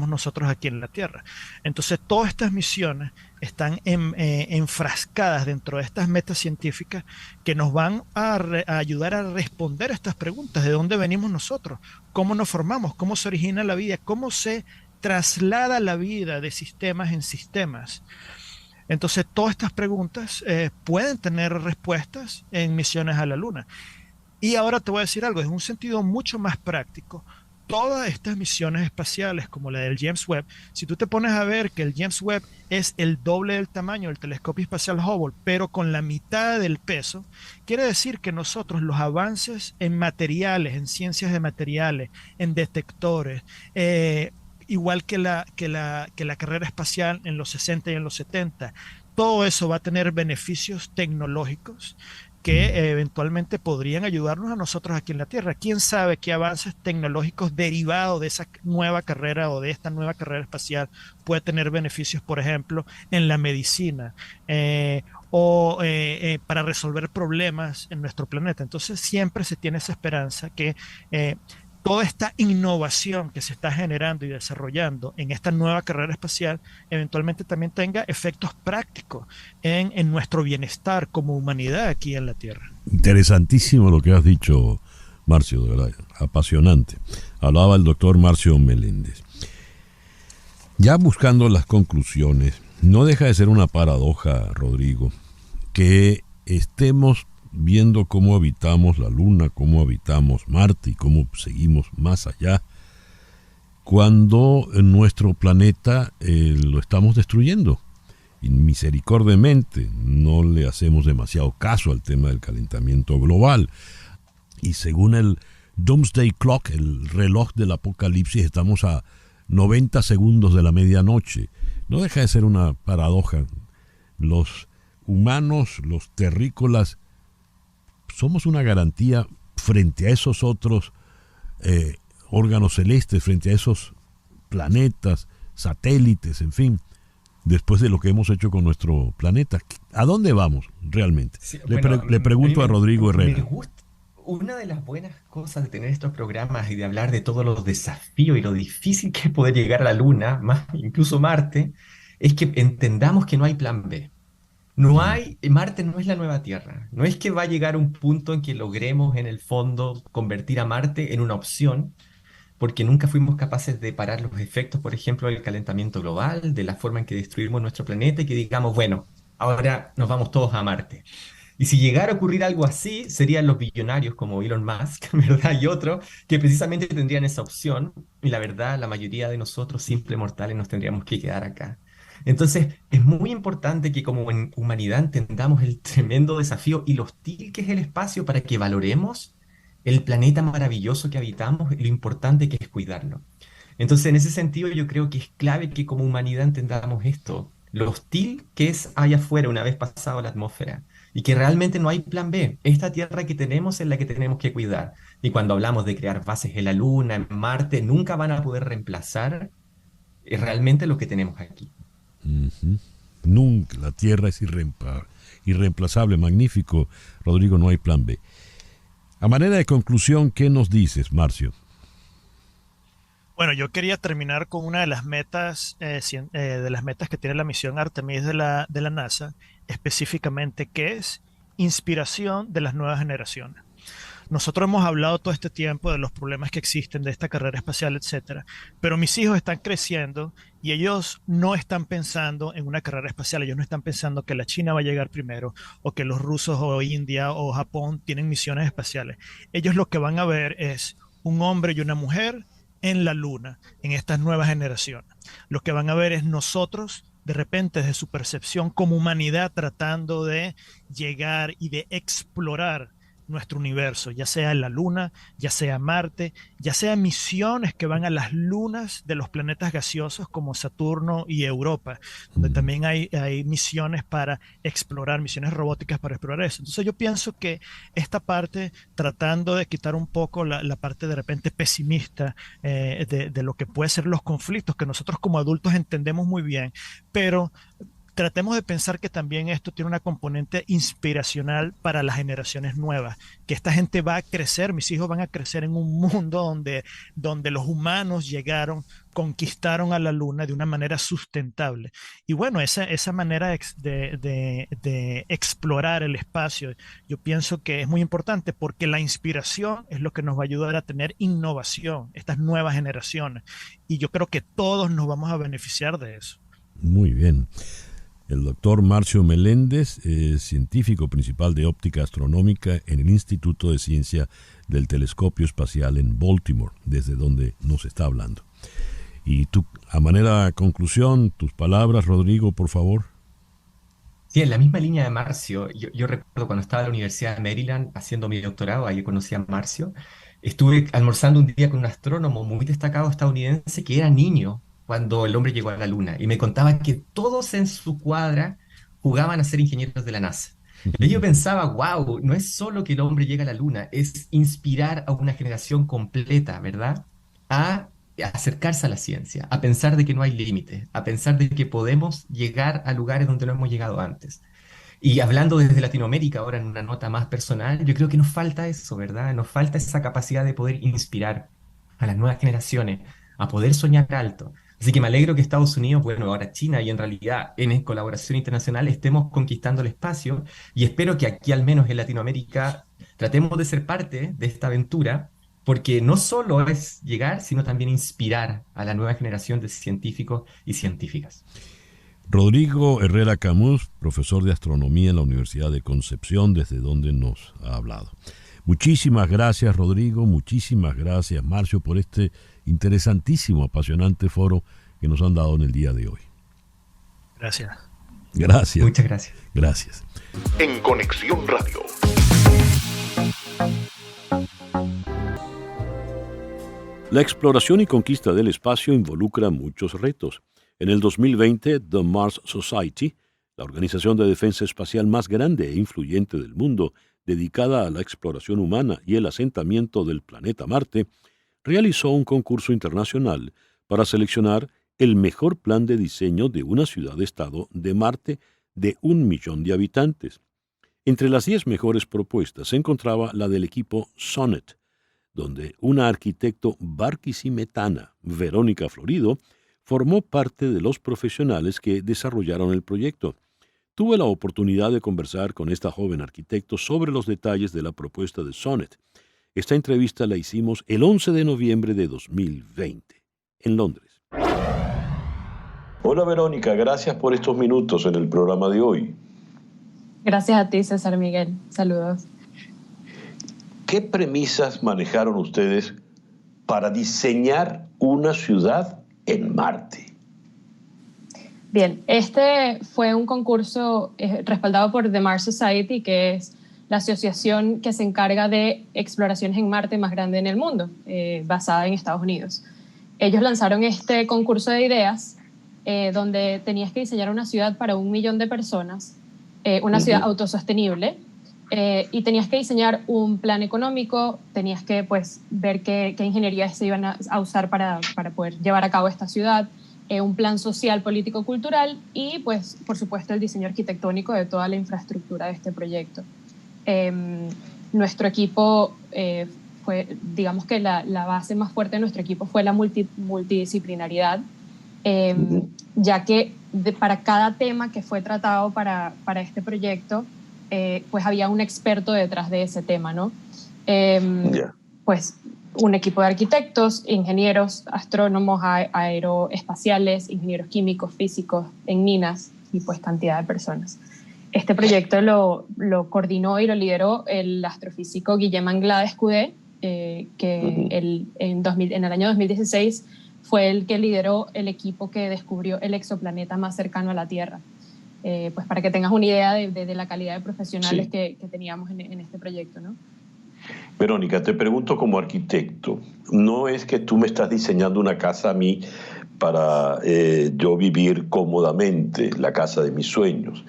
nosotros aquí en la Tierra. Entonces, todas estas misiones están enfrascadas dentro de estas metas científicas que nos van a ayudar a responder a estas preguntas: ¿de dónde venimos nosotros? ¿Cómo nos formamos? ¿Cómo se origina la vida? ¿Cómo se traslada la vida de sistemas en sistemas? Entonces, todas estas preguntas pueden tener respuestas en misiones a la Luna. Y ahora te voy a decir algo, en un sentido mucho más práctico. Todas estas misiones espaciales, como la del James Webb, si tú te pones a ver que el James Webb es el doble del tamaño del telescopio espacial Hubble, pero con la mitad del peso, quiere decir que nosotros los avances en materiales, en ciencias de materiales, en detectores, igual que la carrera espacial en los 60 y en los 70. Todo eso va a tener beneficios tecnológicos que eventualmente podrían ayudarnos a nosotros aquí en la Tierra. ¿Quién sabe qué avances tecnológicos derivados de esa nueva carrera o de esta nueva carrera espacial puede tener beneficios, por ejemplo, en la medicina para resolver problemas en nuestro planeta? Entonces siempre se tiene esa esperanza que toda esta innovación que se está generando y desarrollando en esta nueva carrera espacial eventualmente también tenga efectos prácticos en nuestro bienestar como humanidad aquí en la Tierra. Interesantísimo lo que has dicho, Marcio, de verdad, apasionante. Hablaba el doctor Marcio Meléndez. Ya buscando las conclusiones, no deja de ser una paradoja, Rodrigo, que estemos viendo cómo habitamos la Luna, cómo habitamos Marte y cómo seguimos más allá, cuando nuestro planeta lo estamos destruyendo. Y misericordiamente no le hacemos demasiado caso al tema del calentamiento global. Y según el Doomsday Clock, el reloj del apocalipsis, estamos a 90 segundos de la medianoche. No deja de ser una paradoja. Los humanos, los terrícolas, somos una garantía frente a esos otros órganos celestes, frente a esos planetas, satélites, en fin, después de lo que hemos hecho con nuestro planeta. ¿A dónde vamos realmente? Sí, le pregunto a Rodrigo Herrera. Una de las buenas cosas de tener estos programas y de hablar de todos los desafíos y lo difícil que es poder llegar a la Luna, más incluso Marte, es que entendamos que no hay plan B. Marte no es la nueva Tierra. No es que va a llegar un punto en que logremos en el fondo convertir a Marte en una opción, porque nunca fuimos capaces de parar los efectos, por ejemplo, del calentamiento global, de la forma en que destruimos nuestro planeta y que digamos, bueno, ahora nos vamos todos a Marte. Y si llegara a ocurrir algo así, serían los billonarios como Elon Musk, ¿verdad? Y otros que precisamente tendrían esa opción, y la verdad, la mayoría de nosotros, simples mortales, nos tendríamos que quedar acá. Entonces, es muy importante que como humanidad entendamos el tremendo desafío y lo hostil que es el espacio para que valoremos el planeta maravilloso que habitamos y lo importante que es cuidarlo. Entonces, en ese sentido, yo creo que es clave que como humanidad entendamos esto, lo hostil que es allá afuera una vez pasado la atmósfera y que realmente no hay plan B. Esta Tierra que tenemos es la que tenemos que cuidar. Y cuando hablamos de crear bases en la Luna, en Marte, nunca van a poder reemplazar realmente lo que tenemos aquí. Nunca, la Tierra es irreemplazable, magnífico, Rodrigo, no hay plan B. A manera de conclusión, ¿qué nos dices, Marcio? Bueno, yo quería terminar con una de las metas, que tiene la misión Artemis de la NASA, específicamente, que es inspiración de las nuevas generaciones. Nosotros hemos hablado todo este tiempo de los problemas que existen de esta carrera espacial, etcétera, pero mis hijos están creciendo y ellos no están pensando en una carrera espacial, ellos no están pensando que la China va a llegar primero o que los rusos o India o Japón tienen misiones espaciales. Ellos lo que van a ver es un hombre y una mujer en la Luna, en estas nuevas generaciones. Lo que van a ver es nosotros, de repente, desde su percepción como humanidad, tratando de llegar y de explorar nuestro universo, ya sea la Luna, ya sea Marte, ya sea misiones que van a las lunas de los planetas gaseosos como Saturno y Europa, donde también hay misiones para explorar, misiones robóticas para explorar eso. Entonces yo pienso que esta parte, tratando de quitar un poco la parte de repente pesimista de lo que puede ser los conflictos, que nosotros como adultos entendemos muy bien, pero tratemos de pensar que también esto tiene una componente inspiracional para las generaciones nuevas, que esta gente va a crecer, mis hijos van a crecer en un mundo donde los humanos llegaron, conquistaron a la luna de una manera sustentable. Y bueno, esa manera de explorar el espacio, yo pienso que es muy importante porque la inspiración es lo que nos va a ayudar a tener innovación, estas nuevas generaciones. Y yo creo que todos nos vamos a beneficiar de eso. Muy bien. El doctor Marcio Meléndez es científico principal de óptica astronómica en el Instituto de Ciencia del Telescopio Espacial en Baltimore, desde donde nos está hablando. Y tú, a manera de conclusión, tus palabras, Rodrigo, por favor. Sí, en la misma línea de Marcio, yo recuerdo cuando estaba en la Universidad de Maryland haciendo mi doctorado, ahí conocí a Marcio, estuve almorzando un día con un astrónomo muy destacado estadounidense que era niño cuando el hombre llegó a la luna y me contaba que todos en su cuadra jugaban a ser ingenieros de la NASA. Y yo pensaba, wow, no es solo que el hombre llega a la luna, es inspirar a una generación completa, ¿verdad? A acercarse a la ciencia, a pensar de que no hay límites, a pensar de que podemos llegar a lugares donde no hemos llegado antes. Y hablando desde Latinoamérica, ahora en una nota más personal, yo creo que nos falta eso, ¿verdad? Nos falta esa capacidad de poder inspirar a las nuevas generaciones, a poder soñar alto. Así que me alegro que Estados Unidos, bueno, ahora China y en realidad en colaboración internacional estemos conquistando el espacio y espero que aquí, al menos en Latinoamérica, tratemos de ser parte de esta aventura, porque no solo es llegar, sino también inspirar a la nueva generación de científicos y científicas. Rodrigo Herrera Camus, profesor de astronomía en la Universidad de Concepción, desde donde nos ha hablado. Muchísimas gracias, Rodrigo, muchísimas gracias, Marcio, por este interesantísimo, apasionante foro que nos han dado en el día de hoy. Gracias. Gracias. Muchas gracias. Gracias. En Conexión Radio. La exploración y conquista del espacio involucra muchos retos. En el 2020, The Mars Society, la organización de defensa espacial más grande e influyente del mundo, dedicada a la exploración humana y el asentamiento del planeta Marte, realizó un concurso internacional para seleccionar el mejor plan de diseño de una ciudad-estado de Marte de 1 millón de habitantes. Entre las 10 mejores propuestas se encontraba la del equipo Sonnet, donde una arquitecto barquisimetana, Verónica Florido, formó parte de los profesionales que desarrollaron el proyecto. Tuve la oportunidad de conversar con esta joven arquitecto sobre los detalles de la propuesta de Sonnet. Esta entrevista la hicimos el 11 de noviembre de 2020, en Londres. Hola Verónica, gracias por estos minutos en el programa de hoy. Gracias a ti, César Miguel. Saludos. ¿Qué premisas manejaron ustedes para diseñar una ciudad en Marte? Bien, este fue un concurso respaldado por The Mars Society, que es la asociación que se encarga de exploraciones en Marte más grande en el mundo, basada en Estados Unidos. Ellos lanzaron este concurso de ideas donde tenías que diseñar una ciudad para 1 millón de personas, una ciudad autosostenible, y tenías que diseñar un plan económico, tenías que ver qué ingenierías se iban a usar para poder llevar a cabo esta ciudad, un plan social, político, cultural y, pues, por supuesto, el diseño arquitectónico de toda la infraestructura de este proyecto. Nuestro equipo digamos que la base más fuerte de nuestro equipo fue la multidisciplinaridad, ya que para cada tema que fue tratado para este proyecto, pues había un experto detrás de ese tema, ¿no? Pues un equipo de arquitectos, ingenieros, astrónomos, aeroespaciales, ingenieros químicos, físicos, en minas y pues cantidad de personas. Este proyecto lo coordinó y lo lideró el astrofísico Guillem Anglada-Escudé, que en el año 2016 fue el que lideró el equipo que descubrió el exoplaneta más cercano a la Tierra. Pues para que tengas una idea de la calidad de profesionales que teníamos en este proyecto, ¿no? Verónica, te pregunto como arquitecto, no es que tú me estás diseñando una casa a mí para yo vivir cómodamente, la casa de mis sueños.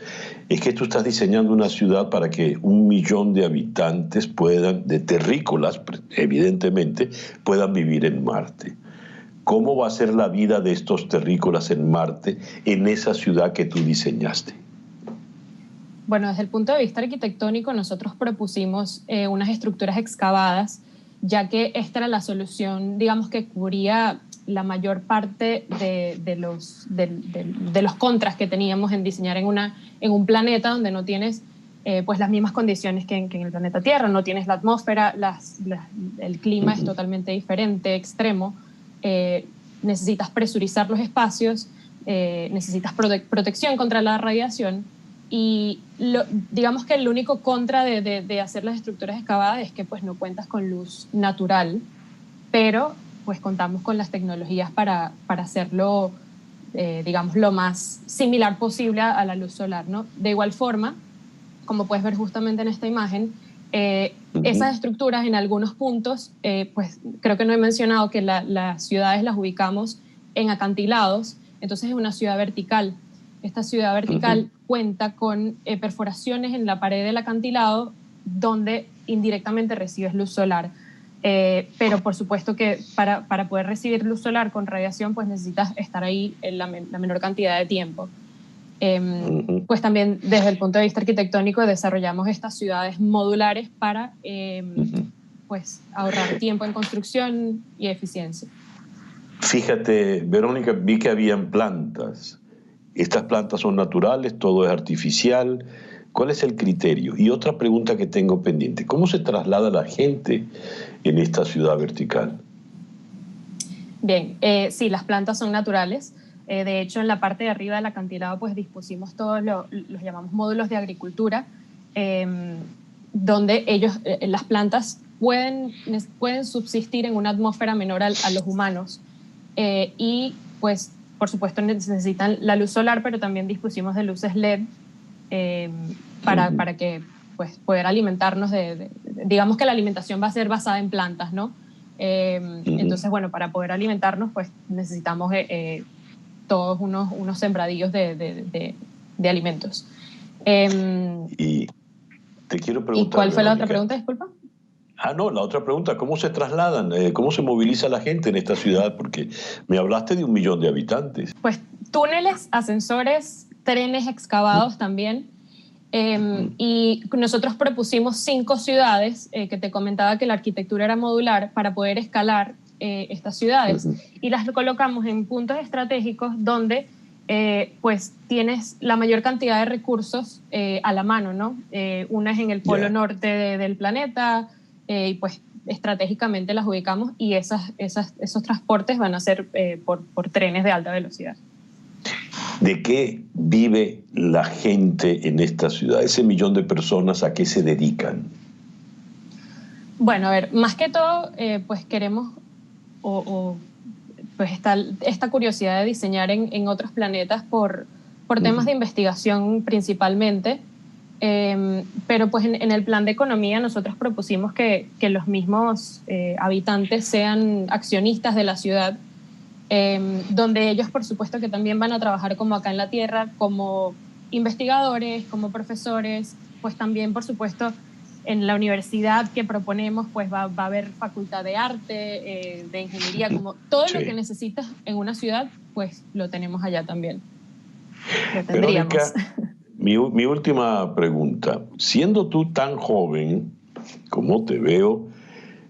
Es que tú estás diseñando una ciudad para que 1 millón de habitantes de terrícolas, evidentemente, puedan vivir en Marte. ¿Cómo va a ser la vida de estos terrícolas en Marte, en esa ciudad que tú diseñaste? Bueno, desde el punto de vista arquitectónico, nosotros propusimos unas estructuras excavadas, ya que esta era la solución, digamos, que cubría la mayor parte de los contras que teníamos en diseñar en un planeta donde no tienes pues las mismas condiciones que en el planeta Tierra. No tienes la atmósfera, el clima es totalmente diferente, extremo. Necesitas presurizar los espacios, necesitas protección contra la radiación. Y digamos que el único contra de hacer las estructuras excavadas es que pues no cuentas con luz natural, pero pues contamos con las tecnologías para hacerlo, digamos, lo más similar posible a la luz solar, ¿no? De igual forma, como puedes ver justamente en esta imagen, esas estructuras en algunos puntos, pues creo que no he mencionado que las ciudades las ubicamos en acantilados, entonces es una ciudad vertical. Esta ciudad vertical cuenta con perforaciones en la pared del acantilado donde indirectamente recibes luz solar. Pero por supuesto que para poder recibir luz solar con radiación pues necesitas estar ahí en la menor cantidad de tiempo. Pues también desde el punto de vista arquitectónico desarrollamos estas ciudades modulares para pues ahorrar tiempo en construcción y eficiencia. Fíjate, Verónica, vi que habían plantas. Estas plantas son naturales, todo es artificial. ¿Cuál es el criterio? Y otra pregunta que tengo pendiente, ¿cómo se traslada la gente en esta ciudad vertical? Bien, sí, las plantas son naturales. De hecho, en la parte de arriba del acantilado pues dispusimos todos los llamamos módulos de agricultura, donde las plantas pueden subsistir en una atmósfera menor a los humanos. Y pues, por supuesto, necesitan la luz solar, pero también dispusimos de luces LED para que pues, poder alimentarnos digamos que la alimentación va a ser basada en plantas, ¿no? Entonces, bueno, para poder alimentarnos, pues necesitamos todos unos sembradíos de alimentos. Y te quiero preguntar, ¿y cuál fue Verónica, la otra pregunta, disculpa? No, la otra pregunta, ¿cómo se trasladan? ¿Cómo se moviliza la gente en esta ciudad? Porque me hablaste de 1 millón de habitantes. Pues túneles, ascensores, trenes excavados también. Y nosotros propusimos 5 ciudades, que te comentaba que la arquitectura era modular, para poder escalar estas ciudades. Y las colocamos en puntos estratégicos donde pues tienes la mayor cantidad de recursos a la mano, ¿no? Una es en el polo norte del planeta, y pues estratégicamente las ubicamos, y esos transportes van a ser por trenes de alta velocidad. ¿De qué vive la gente en esta ciudad? Ese 1 millón de personas, ¿a qué se dedican? Bueno, a ver, más que todo, pues queremos, pues esta curiosidad de diseñar en otros planetas por temas de investigación principalmente, pero pues en el plan de economía nosotros propusimos que los mismos habitantes sean accionistas de la ciudad, donde ellos por supuesto que también van a trabajar como acá en la Tierra, como investigadores, como profesores, pues también por supuesto en la universidad que proponemos pues va a haber facultad de arte, de ingeniería, como todo lo que necesitas en una ciudad pues lo tenemos allá también. Lo tendríamos. Verónica, mi última pregunta, siendo tú tan joven como te veo,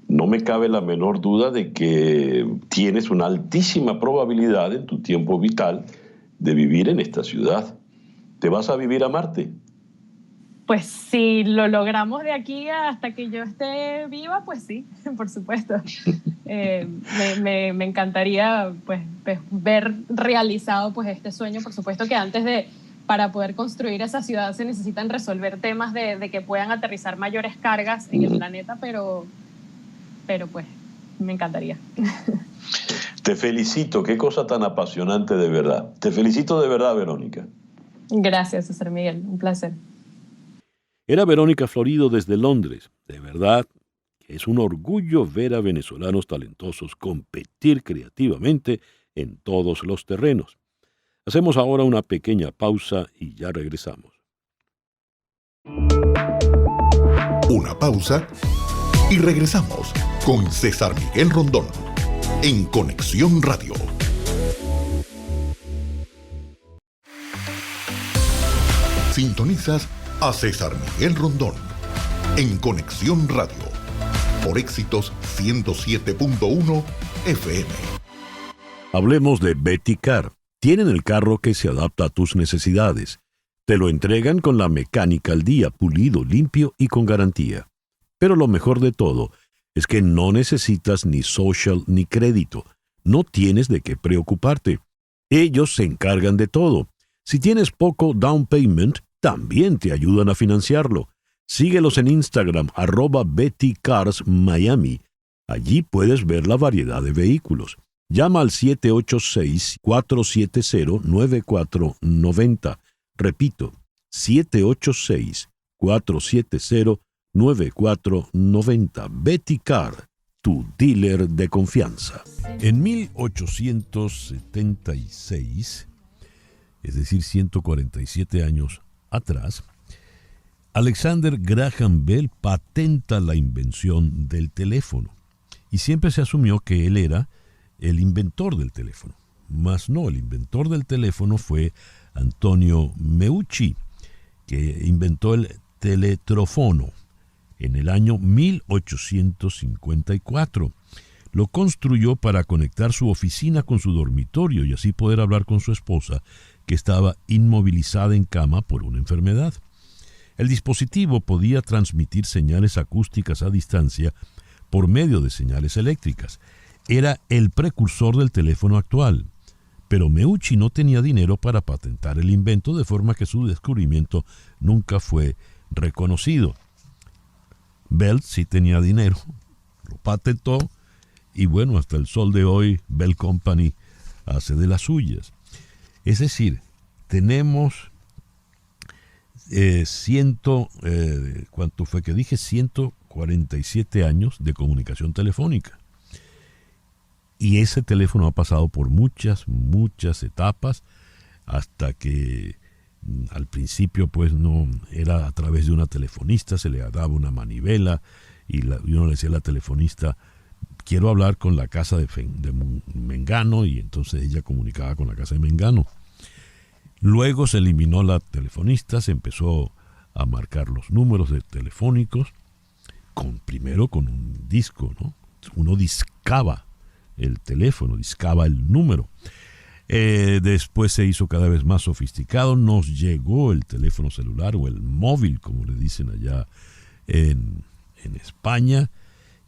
no me cabe la menor duda de que tienes una altísima probabilidad en tu tiempo vital de vivir en esta ciudad. ¿Te vas a vivir a Marte? Pues si lo logramos de aquí hasta que yo esté viva, pues sí, por supuesto. Me encantaría pues, ver realizado pues, este sueño. Por supuesto que para poder construir esa ciudad se necesitan resolver temas de que puedan aterrizar mayores cargas en el planeta, pero pues me encantaría. Te felicito, qué cosa tan apasionante de verdad. Te felicito de verdad, Verónica. Gracias, César Miguel, un placer. Era Verónica Florido desde Londres. De verdad que es un orgullo ver a venezolanos talentosos competir creativamente en todos los terrenos. Hacemos ahora una pequeña pausa y ya regresamos. Una pausa y regresamos con César Miguel Rondón, en Conexión Radio. Sintonizas a César Miguel Rondón en Conexión Radio por Éxitos 107.1 FM. Hablemos de Betty Car. Tienen el carro que se adapta a tus necesidades. Te lo entregan con la mecánica al día, pulido, limpio y con garantía. Pero lo mejor de todo es que no necesitas ni social ni crédito. No tienes de qué preocuparte. Ellos se encargan de todo. Si tienes poco down payment, también te ayudan a financiarlo. Síguelos en Instagram, @BettyCarsMiami. Allí puedes ver la variedad de vehículos. Llama al 786-470-9490. Repito, 786-470-9490. Betty Car, tu dealer de confianza. En 1876, es decir, 147 años atrás, Alexander Graham Bell patenta la invención del teléfono. Y siempre se asumió que él era el inventor del teléfono. Mas no, el inventor del teléfono fue Antonio Meucci, que inventó el teletrófono en el año 1854. Lo construyó para conectar su oficina con su dormitorio y así poder hablar con su esposa, que estaba inmovilizada en cama por una enfermedad. El dispositivo podía transmitir señales acústicas a distancia por medio de señales eléctricas. Era el precursor del teléfono actual. Pero Meucci no tenía dinero para patentar el invento, de forma que su descubrimiento nunca fue reconocido. Bell sí tenía dinero, lo patentó y bueno, hasta el sol de hoy Bell Company hace de las suyas. Es decir, tenemos ¿cuánto fue que dije? 147 años de comunicación telefónica. Y ese teléfono ha pasado por muchas etapas hasta que al principio pues no era a través de una telefonista, se le daba una manivela y uno le decía a la telefonista, quiero hablar con la casa de Mengano, y entonces ella comunicaba con la casa de Mengano. Luego se eliminó la telefonista, se empezó a marcar los números telefónicos, primero con un disco, ¿no? Uno discaba el teléfono, discaba el número. Después se hizo cada vez más sofisticado, nos llegó el teléfono celular o el móvil, como le dicen allá en España,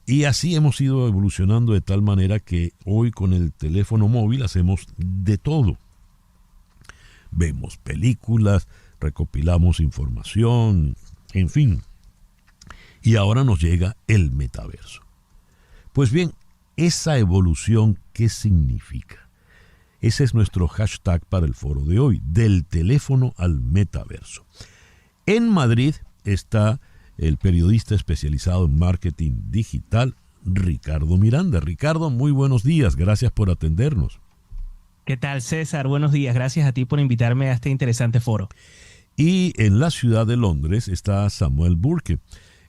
y así hemos ido evolucionando de tal manera que hoy con el teléfono móvil hacemos de todo. Vemos películas, recopilamos información, en fin. Y ahora nos llega el metaverso. Pues bien, esa evolución, ¿qué significa? Ese es nuestro hashtag para el foro de hoy, del teléfono al metaverso. En Madrid está el periodista especializado en marketing digital, Ricardo Miranda. Ricardo, muy buenos días, gracias por atendernos. ¿Qué tal, César? Buenos días, gracias a ti por invitarme a este interesante foro. Y en la ciudad de Londres está Samuel Burke.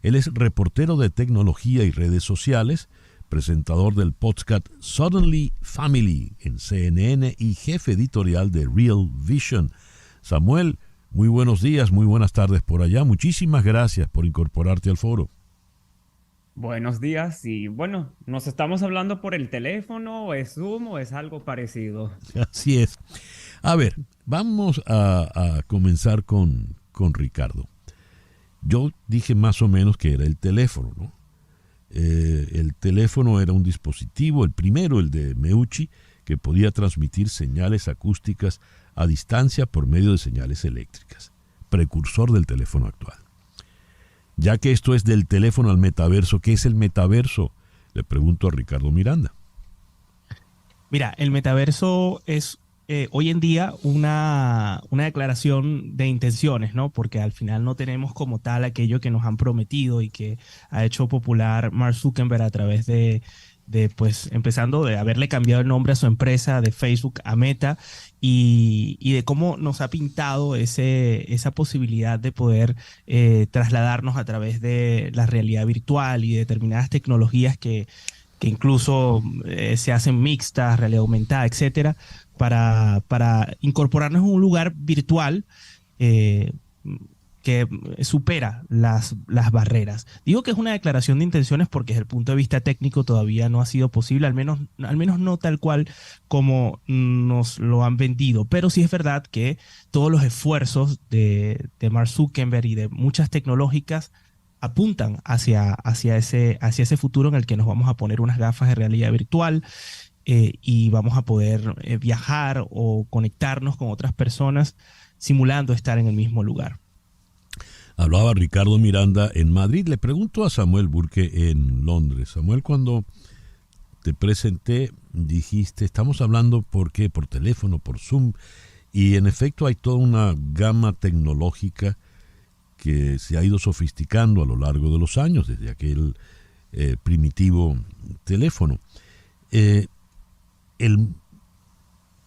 Él es reportero de tecnología y redes sociales, presentador del podcast Suddenly Family en CNN y jefe editorial de Real Vision. Samuel, muy buenos días, muy buenas tardes por allá. Muchísimas gracias por incorporarte al foro. Buenos días y bueno, ¿nos estamos hablando por el teléfono o es Zoom o es algo parecido? Así es. A ver, vamos a comenzar con Ricardo. Yo dije más o menos que era el teléfono, ¿no? El teléfono era un dispositivo, el primero, el de Meucci, que podía transmitir señales acústicas a distancia por medio de señales eléctricas, precursor del teléfono actual. Ya que esto es del teléfono al metaverso, ¿qué es el metaverso? Le pregunto a Ricardo Miranda. Mira, el metaverso es hoy en día una declaración de intenciones, ¿no? Porque al final no tenemos como tal aquello que nos han prometido y que ha hecho popular Mark Zuckerberg a través de pues empezando de haberle cambiado el nombre a su empresa de Facebook a Meta y de cómo nos ha pintado esa posibilidad de poder trasladarnos a través de la realidad virtual y de determinadas tecnologías que que incluso se hacen mixtas, realidad aumentada, etcétera, para incorporarnos en un lugar virtual que supera las barreras. Digo que es una declaración de intenciones porque desde el punto de vista técnico todavía no ha sido posible, al menos no tal cual como nos lo han vendido, pero sí es verdad que todos los esfuerzos de Mark Zuckerberg y de muchas tecnológicas apuntan hacia ese futuro en el que nos vamos a poner unas gafas de realidad virtual y vamos a poder viajar o conectarnos con otras personas simulando estar en el mismo lugar. Hablaba Ricardo Miranda en Madrid. Le pregunto a Samuel Burke en Londres. Samuel, cuando te presenté, dijiste, estamos hablando por teléfono, por Zoom, y en efecto hay toda una gama tecnológica que se ha ido sofisticando a lo largo de los años, desde aquel primitivo teléfono. El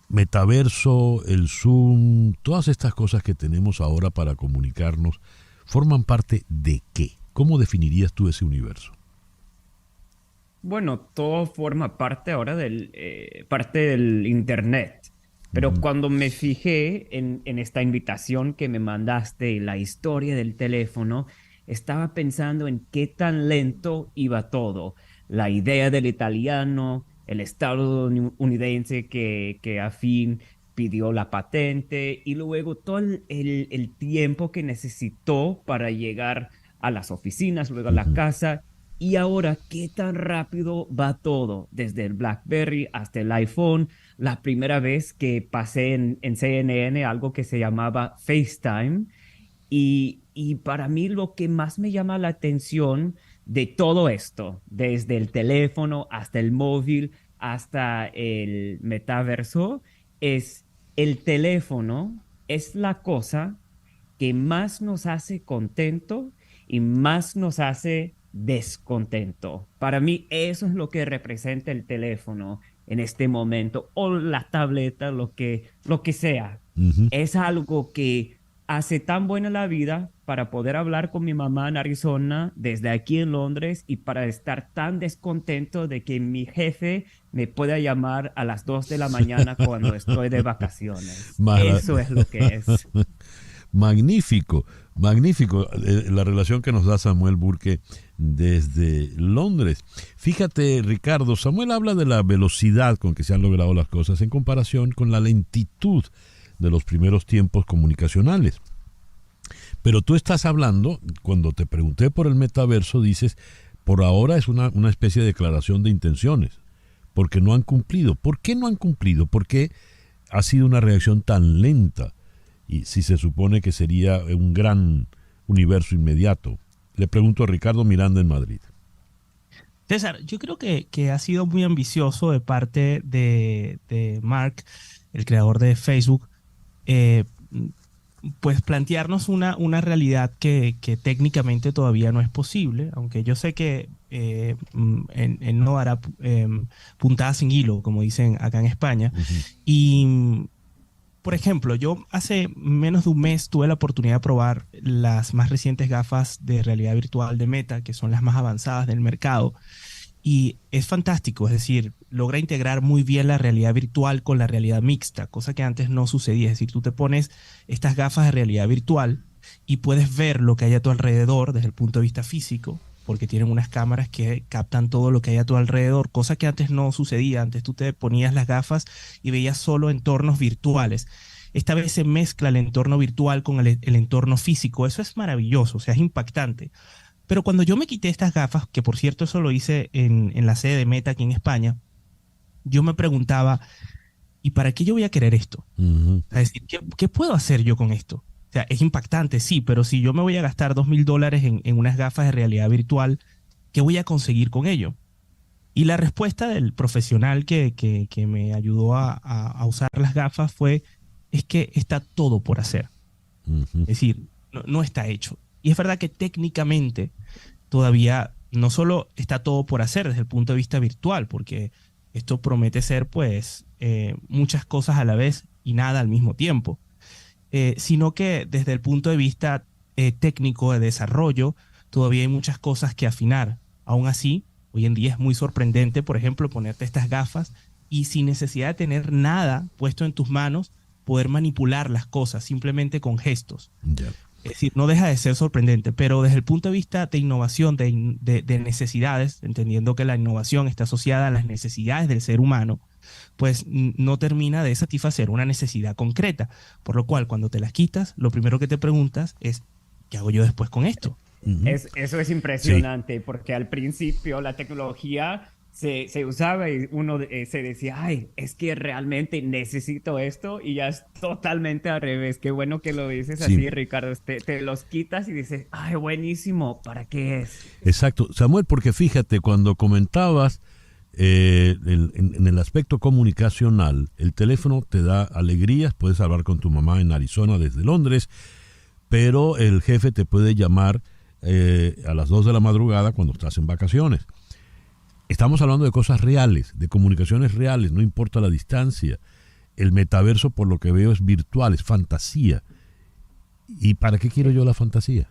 metaverso, el Zoom, todas estas cosas que tenemos ahora para comunicarnos, ¿forman parte de qué? ¿Cómo definirías tú ese universo? Bueno, todo forma parte ahora parte del Internet. Pero cuando me fijé en esta invitación que me mandaste y la historia del teléfono, estaba pensando en qué tan lento iba todo. La idea del italiano, el estadounidense que a fin pidió la patente y luego todo el tiempo que necesitó para llegar a las oficinas, luego a la casa. Y ahora, ¿qué tan rápido va todo? Desde el BlackBerry hasta el iPhone. La primera vez que pasé en CNN algo que se llamaba FaceTime. Y para mí lo que más me llama la atención de todo esto, desde el teléfono hasta el móvil, hasta el metaverso, es el teléfono es la cosa que más nos hace contento y más nos hace descontento. Para mí eso es lo que representa el teléfono en este momento, o la tableta, lo que sea. Es algo que hace tan buena la vida para poder hablar con mi mamá en Arizona desde aquí en Londres y para estar tan descontento de que mi jefe me pueda llamar a las 2 de la mañana cuando estoy de vacaciones. Eso es lo que es. Magnífico, magnífico la relación que nos da Samuel Burke desde Londres. Fíjate, Ricardo, Samuel habla de la velocidad con que se han logrado las cosas en comparación con la lentitud de los primeros tiempos comunicacionales. Pero tú estás hablando, cuando te pregunté por el metaverso, dices, por ahora es una especie de declaración de intenciones, porque no han cumplido. ¿Por qué no han cumplido? ¿Por qué ha sido una reacción tan lenta? Y si se supone que sería un gran universo inmediato. Le pregunto a Ricardo Miranda en Madrid. César, yo creo que ha sido muy ambicioso de parte de Mark, el creador de Facebook, pues plantearnos una realidad que técnicamente todavía no es posible, aunque yo sé que él no hará puntada sin hilo, como dicen acá en España. Y, por ejemplo, yo hace menos de un mes tuve la oportunidad de probar las más recientes gafas de realidad virtual de Meta, que son las más avanzadas del mercado. Y es fantástico, es decir, logra integrar muy bien la realidad virtual con la realidad mixta, cosa que antes no sucedía. Es decir, tú te pones estas gafas de realidad virtual y puedes ver lo que hay a tu alrededor desde el punto de vista físico, porque tienen unas cámaras que captan todo lo que hay a tu alrededor, cosa que antes no sucedía. Antes tú te ponías las gafas y veías solo entornos virtuales. Esta vez se mezcla el entorno virtual con el entorno físico. Eso es maravilloso, o sea, es impactante. Pero cuando yo me quité estas gafas, que por cierto eso lo hice en la sede de Meta aquí en España, yo me preguntaba, ¿y para qué yo voy a querer esto? Es decir, ¿qué puedo hacer yo con esto? O sea, es impactante, sí, pero si yo me voy a gastar $2,000 en unas gafas de realidad virtual, ¿qué voy a conseguir con ello? Y la respuesta del profesional que me ayudó a usar las gafas es que está todo por hacer. Es decir, no está hecho. Y es verdad que técnicamente todavía no solo está todo por hacer desde el punto de vista virtual, porque esto promete ser pues muchas cosas a la vez y nada al mismo tiempo, sino que desde el punto de vista técnico de desarrollo todavía hay muchas cosas que afinar. Aún así, Hoy en día es muy sorprendente, por ejemplo, ponerte estas gafas y sin necesidad de tener nada puesto en tus manos, poder manipular las cosas simplemente con gestos. Ya. Es decir, no deja de ser sorprendente, pero desde el punto de vista de innovación, de necesidades, entendiendo que la innovación está asociada a las necesidades del ser humano, pues no termina de satisfacer una necesidad concreta. Por lo cual, cuando te las quitas, lo primero que te preguntas es, ¿qué hago yo después con esto? Eso es impresionante, porque al principio la tecnología se usaba y uno se decía, ay, es que realmente necesito esto, y ya es totalmente al revés. Qué bueno que lo dices así, Ricardo. Te los quitas y dices, ay, buenísimo, ¿para qué es? Exacto, Samuel, porque fíjate, cuando comentabas en el aspecto comunicacional, el teléfono te da alegrías, puedes hablar con tu mamá en Arizona desde Londres, pero el jefe te puede llamar a las 2 de la madrugada cuando estás en vacaciones. Estamos hablando de cosas reales, de comunicaciones reales, no importa la distancia. El metaverso, por lo que veo, es virtual, es fantasía. ¿Y para qué quiero yo la fantasía?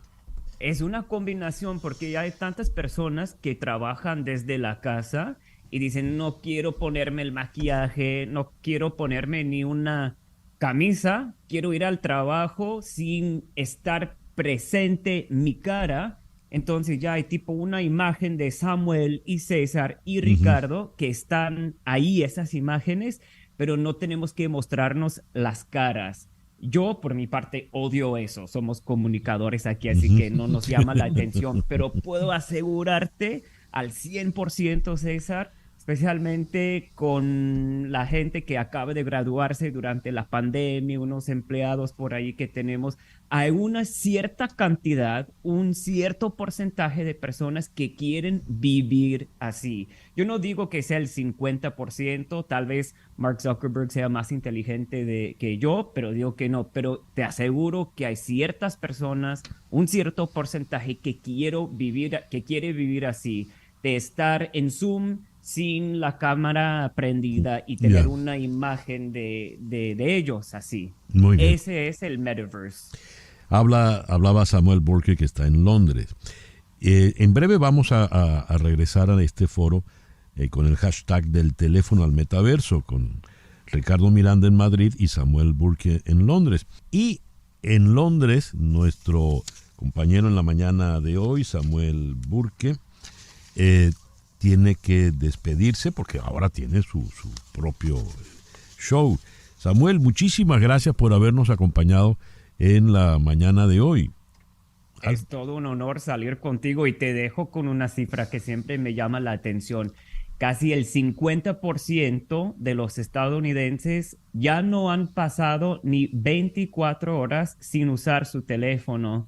Es una combinación, porque ya hay tantas personas que trabajan desde la casa y dicen, no quiero ponerme el maquillaje, no quiero ponerme ni una camisa, quiero ir al trabajo sin estar presente mi cara. Entonces ya hay tipo una imagen de Samuel y César y Ricardo que están ahí, esas imágenes, pero no tenemos que mostrarnos las caras. Yo, por mi parte, odio eso. Somos comunicadores aquí, así que no nos llama la atención, pero puedo asegurarte al 100%, César, especialmente con la gente que acaba de graduarse durante la pandemia, unos empleados por ahí que tenemos, hay una cierta cantidad, un cierto porcentaje de personas que quieren vivir así. Yo no digo que sea el 50%, tal vez Mark Zuckerberg sea más inteligente que yo, pero digo que no. Pero te aseguro que hay ciertas personas, un cierto porcentaje que quiere vivir así, de estar en Zoom sin la cámara prendida y tener una imagen de ellos así. Muy bien. Ese es el metaverse. Hablaba Samuel Burke, que está en Londres. En breve vamos a regresar a este foro con el hashtag del teléfono al metaverso, con Ricardo Miranda en Madrid y Samuel Burke en Londres. Y en Londres, nuestro compañero en la mañana de hoy, Samuel Burke, tiene que despedirse porque ahora tiene su propio show. Samuel, muchísimas gracias por habernos acompañado en la mañana de hoy. Es todo un honor salir contigo y te dejo con una cifra que siempre me llama la atención. Casi el 50% de los estadounidenses ya no han pasado ni 24 horas sin usar su teléfono,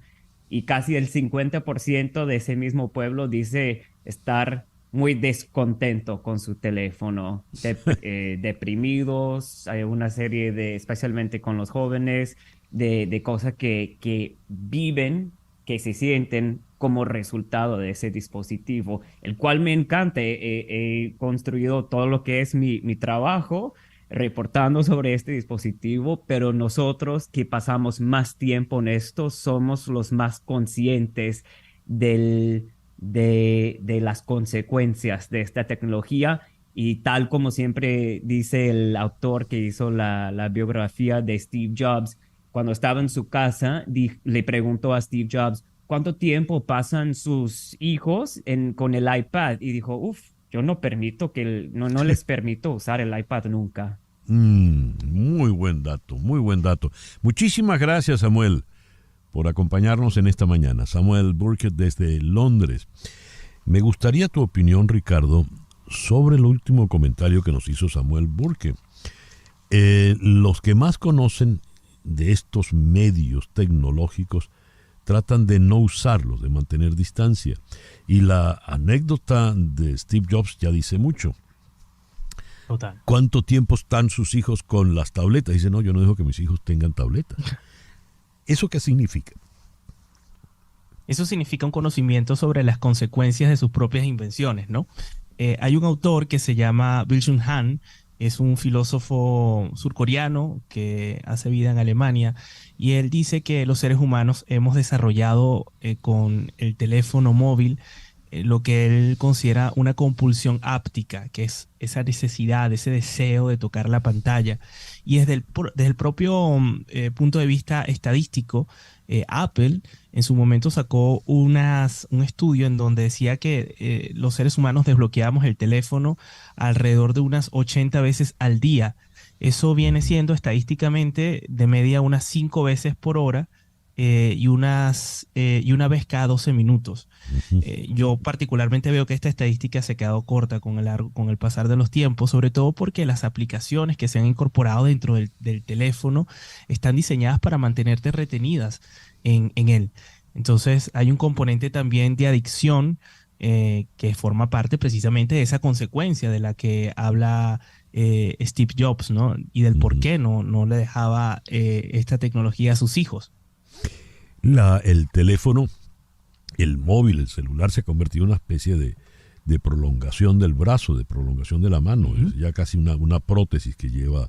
y casi el 50% de ese mismo pueblo dice estar muy descontento con su teléfono, deprimidos. Hay una serie de, especialmente con los jóvenes, de cosas que viven, que se sienten como resultado de ese dispositivo, el cual me encanta. He construido todo lo que es mi trabajo reportando sobre este dispositivo, pero nosotros que pasamos más tiempo en esto somos los más conscientes de las consecuencias de esta tecnología. Y tal como siempre dice el autor que hizo la biografía de Steve Jobs, cuando estaba en su casa, le preguntó a Steve Jobs, ¿cuánto tiempo pasan sus hijos con el iPad? Y dijo, yo no les permito usar el iPad nunca. Muy buen dato, muy buen dato. Muchísimas gracias, Samuel, por acompañarnos en esta mañana. Samuel Burke desde Londres. Me gustaría tu opinión, Ricardo, sobre el último comentario que nos hizo Samuel Burke. Los que más conocen de estos medios tecnológicos tratan de no usarlos, de mantener distancia. Y la anécdota de Steve Jobs ya dice mucho. Total. ¿Cuánto tiempo están sus hijos con las tabletas? Dice, no, yo no dejo que mis hijos tengan tabletas. ¿Eso qué significa? Eso significa un conocimiento sobre las consecuencias de sus propias invenciones, ¿no? Hay un autor que se llama Byung-Chul Han, es un filósofo surcoreano que hace vida en Alemania, y él dice que los seres humanos hemos desarrollado con el teléfono móvil lo que él considera una compulsión áptica, que es esa necesidad, ese deseo de tocar la pantalla. Y desde el propio punto de vista estadístico, Apple en su momento sacó un estudio en donde decía que los seres humanos desbloqueábamos el teléfono alrededor de unas 80 veces al día. Eso viene siendo estadísticamente de media unas 5 veces por hora, y una vez cada 12 minutos. Yo particularmente veo que esta estadística se ha quedado corta con el pasar de los tiempos, sobre todo porque las aplicaciones que se han incorporado dentro del teléfono están diseñadas para mantenerte retenidas en él. Entonces hay un componente también de adicción que forma parte precisamente de esa consecuencia de la que habla Steve Jobs, ¿no? Y del por qué no le dejaba esta tecnología a sus hijos. El teléfono, el móvil, el celular se ha convertido en una especie de prolongación del brazo, de prolongación de la mano. Es ya casi una prótesis que lleva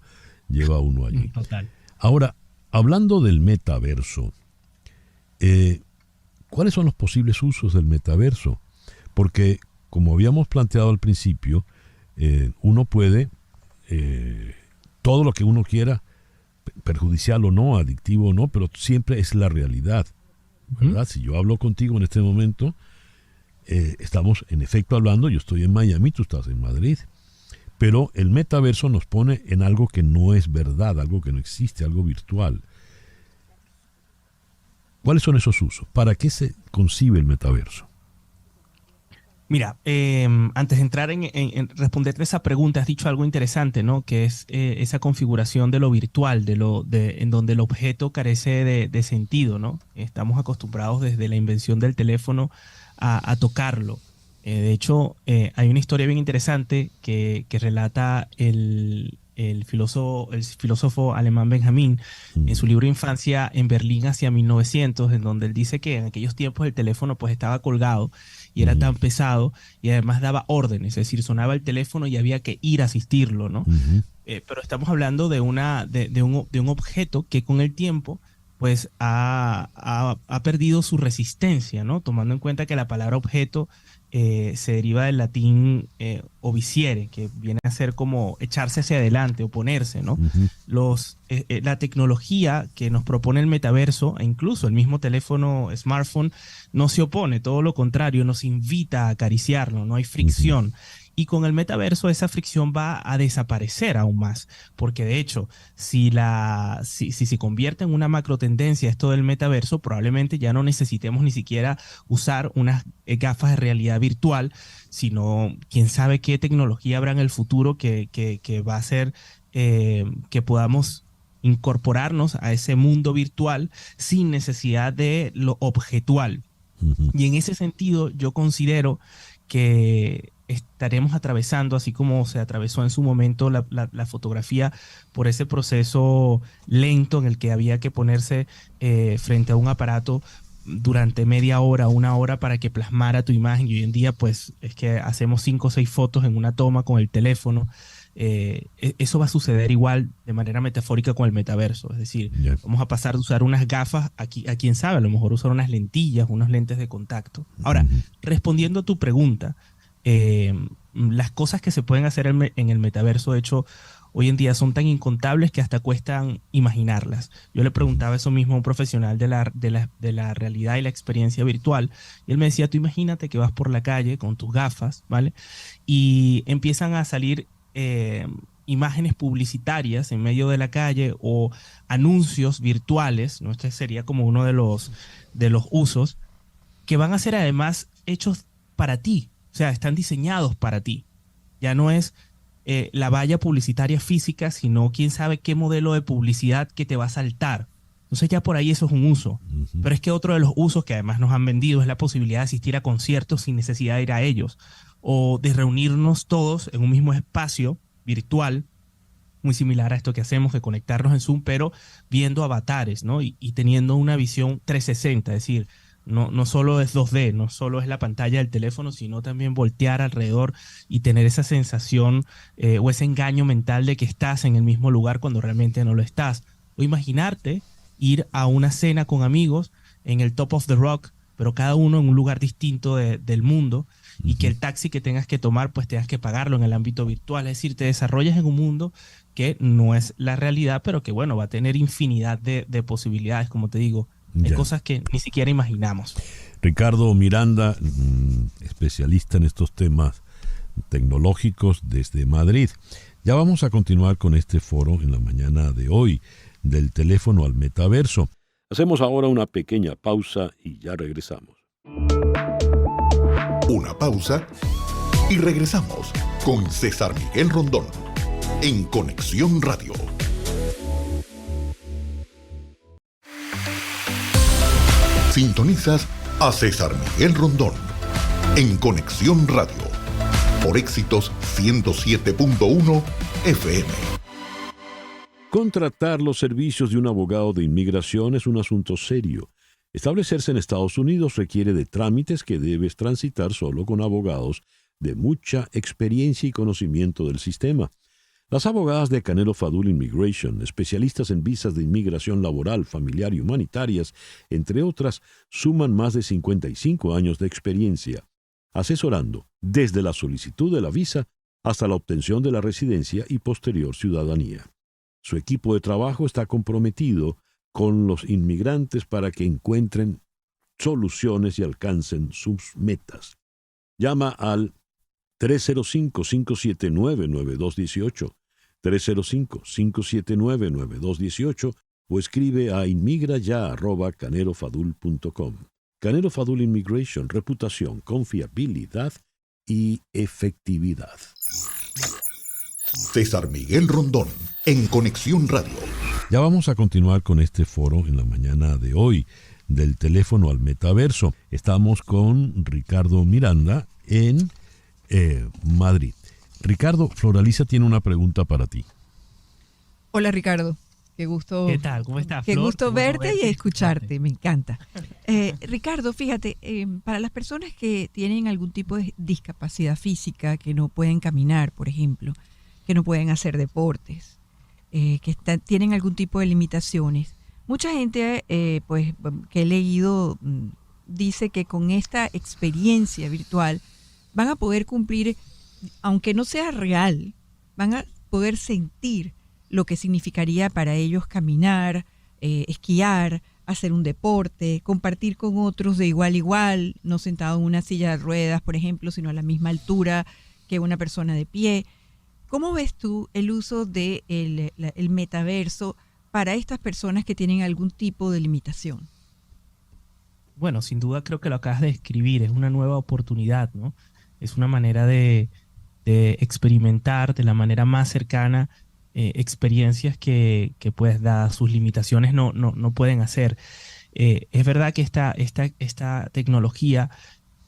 uno allí. Total. Ahora, hablando del metaverso, ¿cuáles son los posibles usos del metaverso? Porque, como habíamos planteado al principio, uno puede, todo lo que uno quiera, perjudicial o no, adictivo o no, pero siempre es la realidad, ¿verdad? Si yo hablo contigo en este momento, estamos en efecto hablando, yo estoy en Miami, tú estás en Madrid, pero el metaverso nos pone en algo que no es verdad, algo que no existe, algo virtual. ¿Cuáles son esos usos? ¿Para qué se concibe el metaverso? Mira, antes de entrar en responderte esa pregunta, has dicho algo interesante, ¿no? Que es esa configuración de lo virtual, en donde el objeto carece de sentido, ¿no? Estamos acostumbrados desde la invención del teléfono a tocarlo. De hecho, hay una historia bien interesante que relata el filósofo alemán Benjamin en su libro Infancia en Berlín hacia 1900, en donde él dice que en aquellos tiempos el teléfono pues estaba colgado y era tan pesado y además daba órdenes, es decir, sonaba el teléfono y había que ir a asistirlo, ¿no? Pero estamos hablando de un objeto que con el tiempo pues ha perdido su resistencia, ¿no? Tomando en cuenta que la palabra objeto se deriva del latín obiciere, que viene a ser como echarse hacia adelante, oponerse, ¿no? La tecnología que nos propone el metaverso, e incluso el mismo teléfono smartphone, no se opone, todo lo contrario, nos invita a acariciarlo, no hay fricción. Y con el metaverso esa fricción va a desaparecer aún más, porque de hecho, si se convierte en una macro tendencia esto del metaverso, probablemente ya no necesitemos ni siquiera usar unas gafas de realidad virtual, sino quién sabe qué tecnología habrá en el futuro que va a hacer que podamos incorporarnos a ese mundo virtual sin necesidad de lo objetual. Y en ese sentido yo considero que estaremos atravesando, así como se atravesó en su momento la fotografía, por ese proceso lento en el que había que ponerse frente a un aparato durante media hora, una hora para que plasmara tu imagen. Y hoy en día pues es que hacemos 5 o 6 fotos en una toma con el teléfono. Eso va a suceder igual de manera metafórica con el metaverso, es decir, vamos a pasar de usar unas gafas a quién sabe, a lo mejor usar unas lentillas, unos lentes de contacto. Ahora, respondiendo a tu pregunta, las cosas que se pueden hacer en el metaverso, de hecho, hoy en día son tan incontables que hasta cuestan imaginarlas. Yo le preguntaba eso mismo a un profesional de la realidad y la experiencia virtual, y él me decía, tú imagínate que vas por la calle con tus gafas, ¿vale? Y empiezan a salir imágenes publicitarias en medio de la calle o anuncios virtuales, ¿no? Este sería como uno de los usos, que van a ser además hechos para ti, o sea, están diseñados para ti. Ya no es la valla publicitaria física, sino quién sabe qué modelo de publicidad que te va a saltar. Entonces ya por ahí eso es un uso. Pero es que otro de los usos que además nos han vendido es la posibilidad de asistir a conciertos sin necesidad de ir a ellos, o de reunirnos todos en un mismo espacio virtual, muy similar a esto que hacemos de conectarnos en Zoom, pero viendo avatares, ¿no? Y teniendo una visión 360, es decir, no solo es 2D, no solo es la pantalla del teléfono, sino también voltear alrededor y tener esa sensación o ese engaño mental de que estás en el mismo lugar cuando realmente no lo estás. O imaginarte ir a una cena con amigos en el Top of the Rock, pero cada uno en un lugar distinto del mundo, y que el taxi que tengas que tomar, pues tengas que pagarlo en el ámbito virtual. Es decir, te desarrollas en un mundo que no es la realidad, pero que bueno, va a tener infinidad de posibilidades, como te digo, de cosas que ni siquiera imaginamos. Ricardo Miranda, especialista en estos temas tecnológicos desde Madrid. Ya vamos a continuar con este foro en la mañana de hoy, del teléfono al metaverso. Hacemos ahora una pequeña pausa y ya regresamos. Una pausa y regresamos con César Miguel Rondón en Conexión Radio. Sintonizas a César Miguel Rondón en Conexión Radio por Éxitos 107.1 FM. Contratar los servicios de un abogado de inmigración es un asunto serio. Establecerse en Estados Unidos requiere de trámites que debes transitar solo con abogados de mucha experiencia y conocimiento del sistema. Las abogadas de Canelo Fadul Immigration, especialistas en visas de inmigración laboral, familiar y humanitarias, entre otras, suman más de 55 años de experiencia, asesorando desde la solicitud de la visa hasta la obtención de la residencia y posterior ciudadanía. Su equipo de trabajo está comprometido con los inmigrantes para que encuentren soluciones y alcancen sus metas. Llama al 305-579-9218, 305-579-9218 o escribe a inmigraya@canelofadul.com. Canelo Fadul Immigration, reputación, confiabilidad y efectividad. César Miguel Rondón en Conexión Radio. Ya vamos a continuar con este foro en la mañana de hoy, del teléfono al metaverso. Estamos con Ricardo Miranda en Madrid. Ricardo, Floraliza tiene una pregunta para ti. Hola Ricardo, qué gusto. ¿Qué tal? ¿Cómo estás, Qué Flor? gusto verte y escucharte, me encanta. Ricardo, fíjate, para las personas que tienen algún tipo de discapacidad física, que no pueden caminar, por ejemplo, que no pueden hacer deportes, que tienen algún tipo de limitaciones, mucha gente pues que he leído dice que con esta experiencia virtual van a poder cumplir, aunque no sea real, van a poder sentir lo que significaría para ellos caminar, esquiar, hacer un deporte, compartir con otros de igual a igual, no sentado en una silla de ruedas, por ejemplo, sino a la misma altura que una persona de pie. ¿Cómo ves tú el uso del el metaverso para estas personas que tienen algún tipo de limitación? Bueno, sin duda creo que lo acabas de describir, es una nueva oportunidad, ¿no? Es una manera de experimentar de la manera más cercana experiencias que pues dadas sus limitaciones no pueden hacer. Es verdad que esta tecnología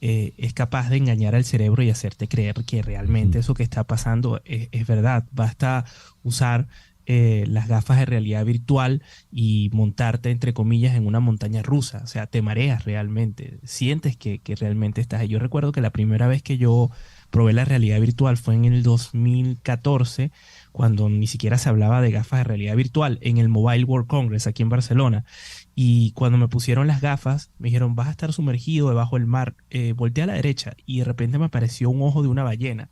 es capaz de engañar al cerebro y hacerte creer que realmente eso que está pasando es verdad. Basta usar las gafas de realidad virtual y montarte, entre comillas, en una montaña rusa. O sea, te mareas realmente, sientes que realmente estás ahí. Yo recuerdo que la primera vez que yo probé la realidad virtual fue en el 2014, cuando ni siquiera se hablaba de gafas de realidad virtual, en el Mobile World Congress aquí en Barcelona. Y cuando me pusieron las gafas, me dijeron, vas a estar sumergido debajo del mar, volteé a la derecha y de repente me apareció un ojo de una ballena.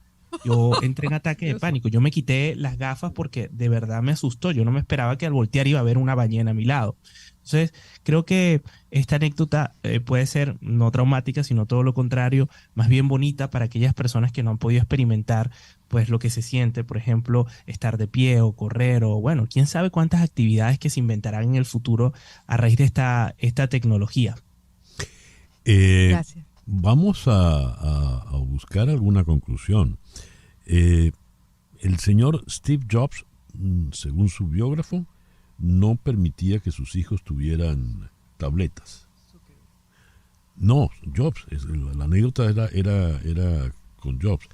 Yo entré en ataque de pánico. Yo me quité las gafas porque de verdad me asustó. Yo no me esperaba que al voltear iba a haber una ballena a mi lado. Entonces, creo que esta anécdota puede ser no traumática, sino todo lo contrario, más bien bonita para aquellas personas que no han podido experimentar pues lo que se siente, por ejemplo, estar de pie o correr o bueno, quién sabe cuántas actividades que se inventarán en el futuro a raíz de esta tecnología. Gracias. Vamos a buscar alguna conclusión. El señor Steve Jobs, según su biógrafo, no permitía que sus hijos tuvieran tabletas. No, Jobs, la anécdota era con Jobs.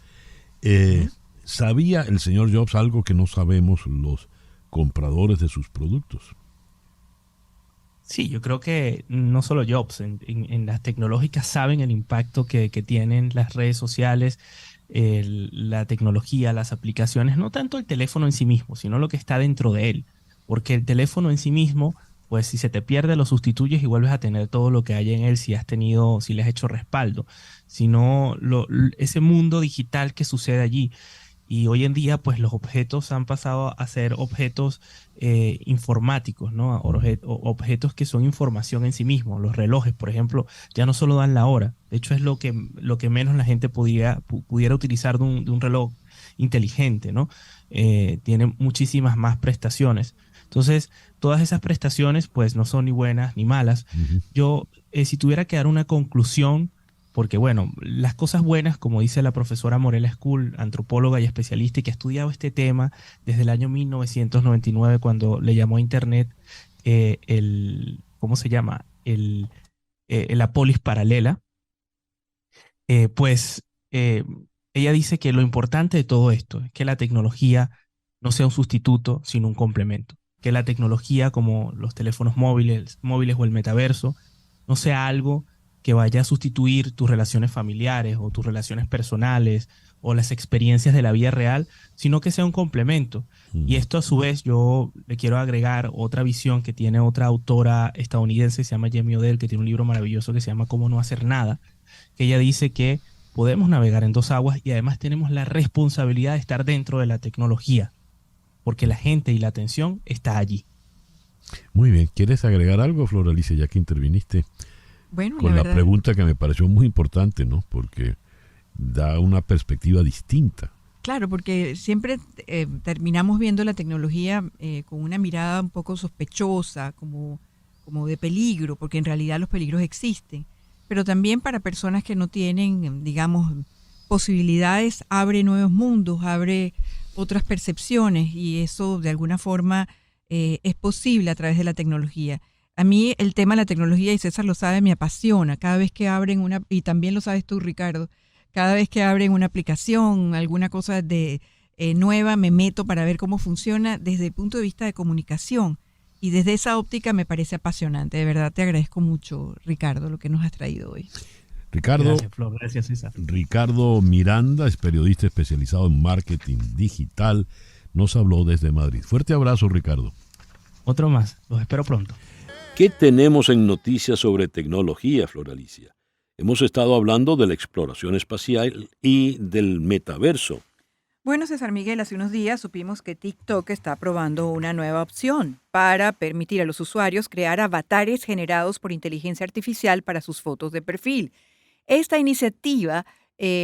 ¿Sabía el señor Jobs algo que no sabemos los compradores de sus productos? Sí, yo creo que no solo Jobs, en las tecnológicas saben el impacto que tienen las redes sociales, la tecnología, las aplicaciones, no tanto el teléfono en sí mismo, sino lo que está dentro de él. Porque el teléfono en sí mismo pues si se te pierde lo sustituyes y vuelves a tener todo lo que hay en él si le has hecho respaldo, sino ese mundo digital que sucede allí. Y hoy en día, pues los objetos han pasado a ser objetos informáticos, ¿no? Objetos que son información en sí mismos. Los relojes, por ejemplo, ya no solo dan la hora. De hecho, es lo que menos la gente pudiera utilizar de un reloj inteligente, ¿no? Tiene muchísimas más prestaciones. Entonces, todas esas prestaciones, pues, no son ni buenas ni malas. Yo, si tuviera que dar una conclusión, porque, bueno, las cosas buenas, como dice la profesora Morela School, antropóloga y especialista y que ha estudiado este tema desde el año 1999, cuando le llamó a Internet ¿cómo se llama? La polis paralela, ella dice que lo importante de todo esto es que la tecnología no sea un sustituto, sino un complemento. Que la tecnología, como los teléfonos móviles o el metaverso, no sea algo que vaya a sustituir tus relaciones familiares o tus relaciones personales o las experiencias de la vida real, sino que sea un complemento. Y esto, a su vez, yo le quiero agregar otra visión que tiene otra autora estadounidense, se llama Jamie Odell, que tiene un libro maravilloso que se llama Cómo no hacer nada, que ella dice que podemos navegar en dos aguas y además tenemos la responsabilidad de estar dentro de la tecnología, porque la gente y la atención está allí. Muy bien. ¿Quieres agregar algo, Flor Alicia, ya que interviniste? Bueno, con la pregunta que me pareció muy importante, ¿no? Porque da una perspectiva distinta. Claro, porque siempre terminamos viendo la tecnología con una mirada un poco sospechosa, como de peligro, porque en realidad los peligros existen. Pero también para personas que no tienen, digamos, posibilidades, abre nuevos mundos, abre otras percepciones, y eso de alguna forma es posible a través de la tecnología. A mí el tema de la tecnología, y César lo sabe, me apasiona. Cada vez que abren y también lo sabes tú, Ricardo, cada vez que abren una aplicación, alguna cosa nueva, me meto para ver cómo funciona desde el punto de vista de comunicación. Y desde esa óptica me parece apasionante. De verdad te agradezco mucho, Ricardo, lo que nos has traído hoy. Ricardo, gracias, Flor. Gracias, César. Ricardo Miranda es periodista especializado en marketing digital. Nos habló desde Madrid. Fuerte abrazo, Ricardo. Otro más. Los espero pronto. ¿Qué tenemos en noticias sobre tecnología, Flor Alicia? Hemos estado hablando de la exploración espacial y del metaverso. Bueno, César Miguel, hace unos días supimos que TikTok está probando una nueva opción para permitir a los usuarios crear avatares generados por inteligencia artificial para sus fotos de perfil. Esta iniciativa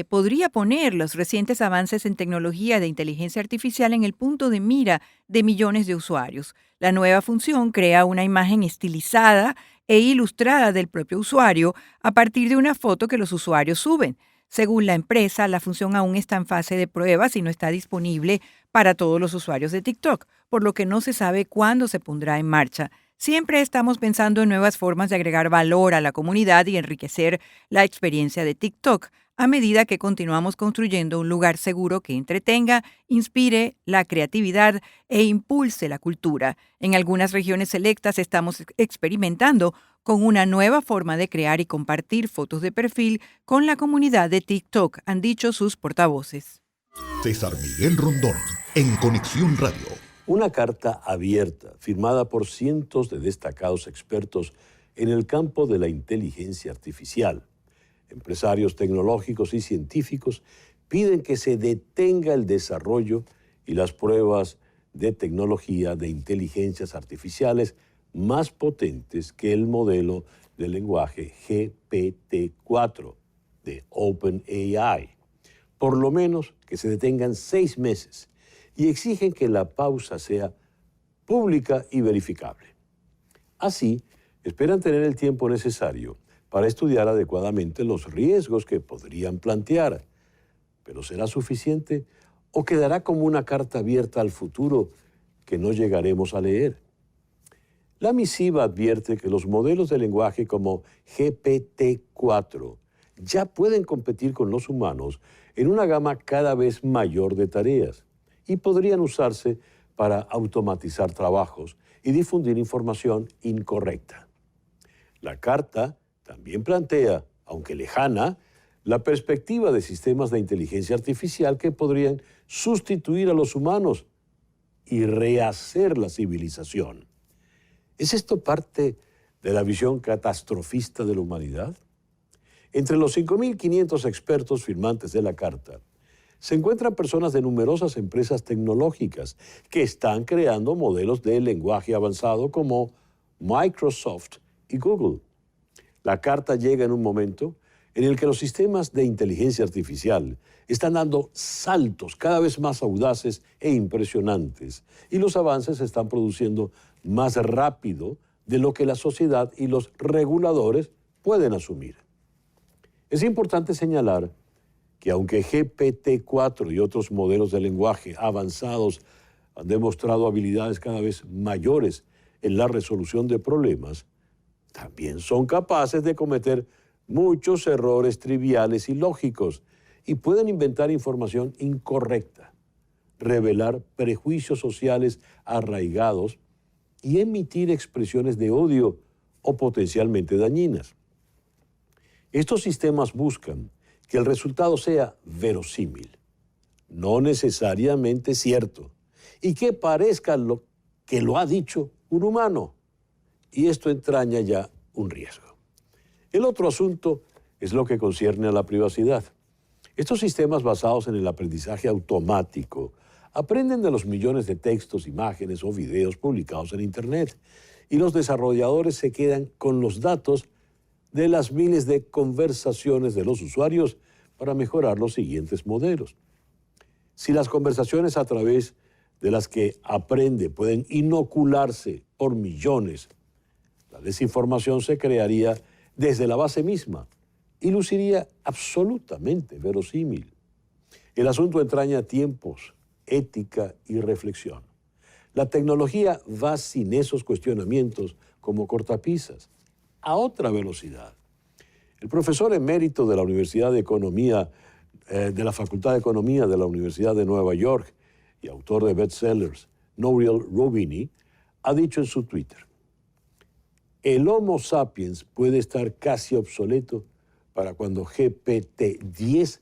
podría poner los recientes avances en tecnología de inteligencia artificial en el punto de mira de millones de usuarios. La nueva función crea una imagen estilizada e ilustrada del propio usuario a partir de una foto que los usuarios suben. Según la empresa, la función aún está en fase de pruebas y no está disponible para todos los usuarios de TikTok, por lo que no se sabe cuándo se pondrá en marcha. Siempre estamos pensando en nuevas formas de agregar valor a la comunidad y enriquecer la experiencia de TikTok, a medida que continuamos construyendo un lugar seguro que entretenga, inspire la creatividad e impulse la cultura. En algunas regiones selectas estamos experimentando con una nueva forma de crear y compartir fotos de perfil con la comunidad de TikTok, han dicho sus portavoces. César Miguel Rondón, en Conexión Radio. Una carta abierta, firmada por cientos de destacados expertos en el campo de la inteligencia artificial. Empresarios tecnológicos y científicos piden que se detenga el desarrollo y las pruebas de tecnología de inteligencias artificiales más potentes que el modelo de lenguaje GPT-4 de OpenAI. Por lo menos que se detengan 6 meses y exigen que la pausa sea pública y verificable. Así, esperan tener el tiempo necesario para estudiar adecuadamente los riesgos que podrían plantear. ¿Pero será suficiente o quedará como una carta abierta al futuro que no llegaremos a leer? La misiva advierte que los modelos de lenguaje como GPT-4 ya pueden competir con los humanos en una gama cada vez mayor de tareas y podrían usarse para automatizar trabajos y difundir información incorrecta. La carta también plantea, aunque lejana, la perspectiva de sistemas de inteligencia artificial que podrían sustituir a los humanos y rehacer la civilización. ¿Es esto parte de la visión catastrofista de la humanidad? Entre los 5.500 expertos firmantes de la Carta, se encuentran personas de numerosas empresas tecnológicas que están creando modelos de lenguaje avanzado como Microsoft y Google. La Carta llega en un momento en el que los sistemas de inteligencia artificial están dando saltos cada vez más audaces e impresionantes, y los avances se están produciendo más rápido de lo que la sociedad y los reguladores pueden asumir. Es importante señalar que aunque GPT-4 y otros modelos de lenguaje avanzados han demostrado habilidades cada vez mayores en la resolución de problemas, también son capaces de cometer muchos errores triviales y lógicos y pueden inventar información incorrecta, revelar prejuicios sociales arraigados y emitir expresiones de odio o potencialmente dañinas. Estos sistemas buscan que el resultado sea verosímil, no necesariamente cierto, y que parezca que lo ha dicho un humano. Y esto entraña ya un riesgo. El otro asunto es lo que concierne a la privacidad. Estos sistemas basados en el aprendizaje automático aprenden de los millones de textos, imágenes o videos publicados en Internet, y los desarrolladores se quedan con los datos de las miles de conversaciones de los usuarios para mejorar los siguientes modelos. Si las conversaciones a través de las que aprende pueden inocularse por millones, la desinformación se crearía desde la base misma y luciría absolutamente verosímil. El asunto entraña tiempos, ética y reflexión. La tecnología va sin esos cuestionamientos como cortapisas, a otra velocidad. El profesor emérito de la Universidad de Economía, de la Facultad de Economía de la Universidad de Nueva York y autor de bestsellers, Nouriel Roubini, ha dicho en su Twitter: el Homo sapiens puede estar casi obsoleto para cuando GPT-10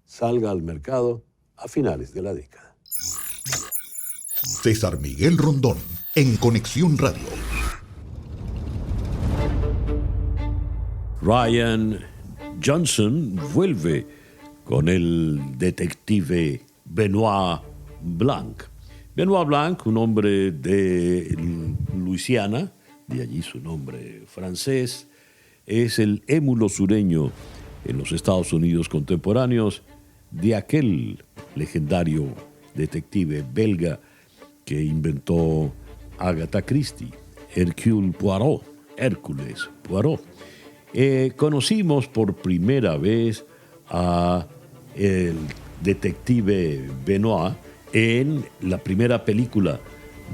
salga al mercado a finales de la década. César Miguel Rondón, en Conexión Radio. Rian Johnson vuelve con el detective Benoit Blanc. Benoit Blanc, un hombre de Luisiana, de allí su nombre francés, es el émulo sureño en los Estados Unidos contemporáneos de aquel legendario detective belga que inventó Agatha Christie, Hércules Poirot. Conocimos por primera vez a el detective Benoit en la primera película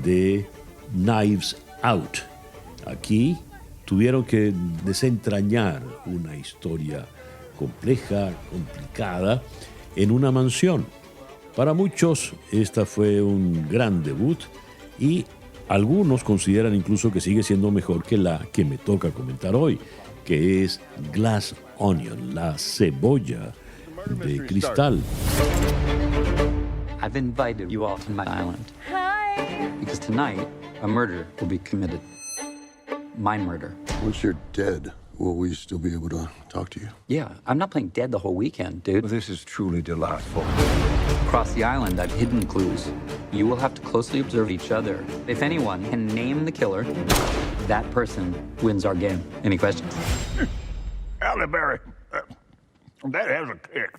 de Knives Out. Aquí tuvieron que desentrañar una historia compleja, complicada, en una mansión. Para muchos esta fue un gran debut y algunos consideran incluso que sigue siendo mejor que la que me toca comentar hoy, que es Glass Onion, la cebolla de cristal. I've invited you all to my island. Hi. Because tonight, a murder will be committed. My murder. Once you're dead, will we still be able to talk to you? Yeah, I'm not playing dead the whole weekend, dude. Well, this is truly delightful. Across the island, I've hidden clues. You will have to closely observe each other. If anyone can name the killer, that person wins our game. Any questions? Halle Berry, that has a kick.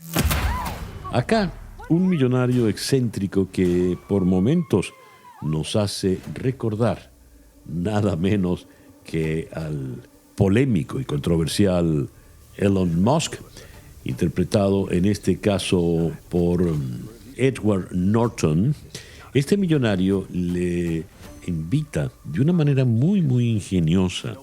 Acá, un millonario excéntrico que por momentos nos hace recordar nada menos que al polémico y controversial Elon Musk, interpretado en este caso por Edward Norton. Este millonario le invita de una manera muy ingeniosa,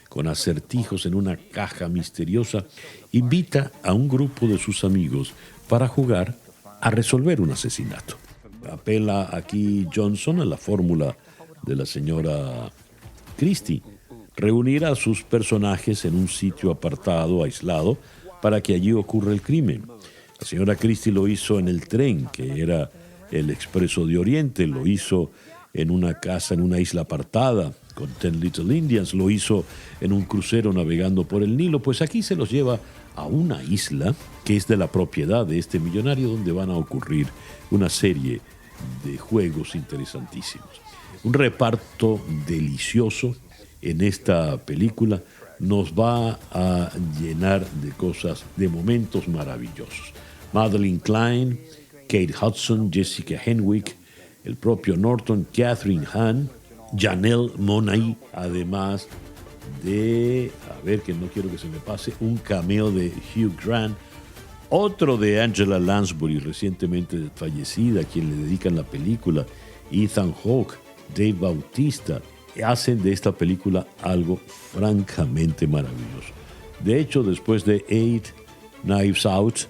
con acertijos en una caja misteriosa, invita a un grupo de sus amigos para jugar a resolver un asesinato. Apela aquí Johnson a la fórmula de la señora Christie: reunir a sus personajes en un sitio apartado, aislado, para que allí ocurra el crimen. La señora Christie lo hizo en el tren, que era el Expreso de Oriente, lo hizo en una casa, en una isla apartada, con Ten Little Indians, lo hizo en un crucero navegando por el Nilo, pues aquí se los lleva a una isla que es de la propiedad de este millonario, donde van a ocurrir una serie de juegos interesantísimos. Un reparto delicioso en esta película nos va a llenar de cosas, de momentos maravillosos. Madeline Klein, Kate Hudson, Jessica Henwick, el propio Norton, Catherine Hahn, Janelle Monáe, además de, a ver, que no quiero que se me pase, un cameo de Hugh Grant, otro de Angela Lansbury, recientemente fallecida, a quien le dedican la película, Ethan Hawke, Dave Bautista, hacen de esta película algo francamente maravilloso. De hecho, después de Eight, Knives Out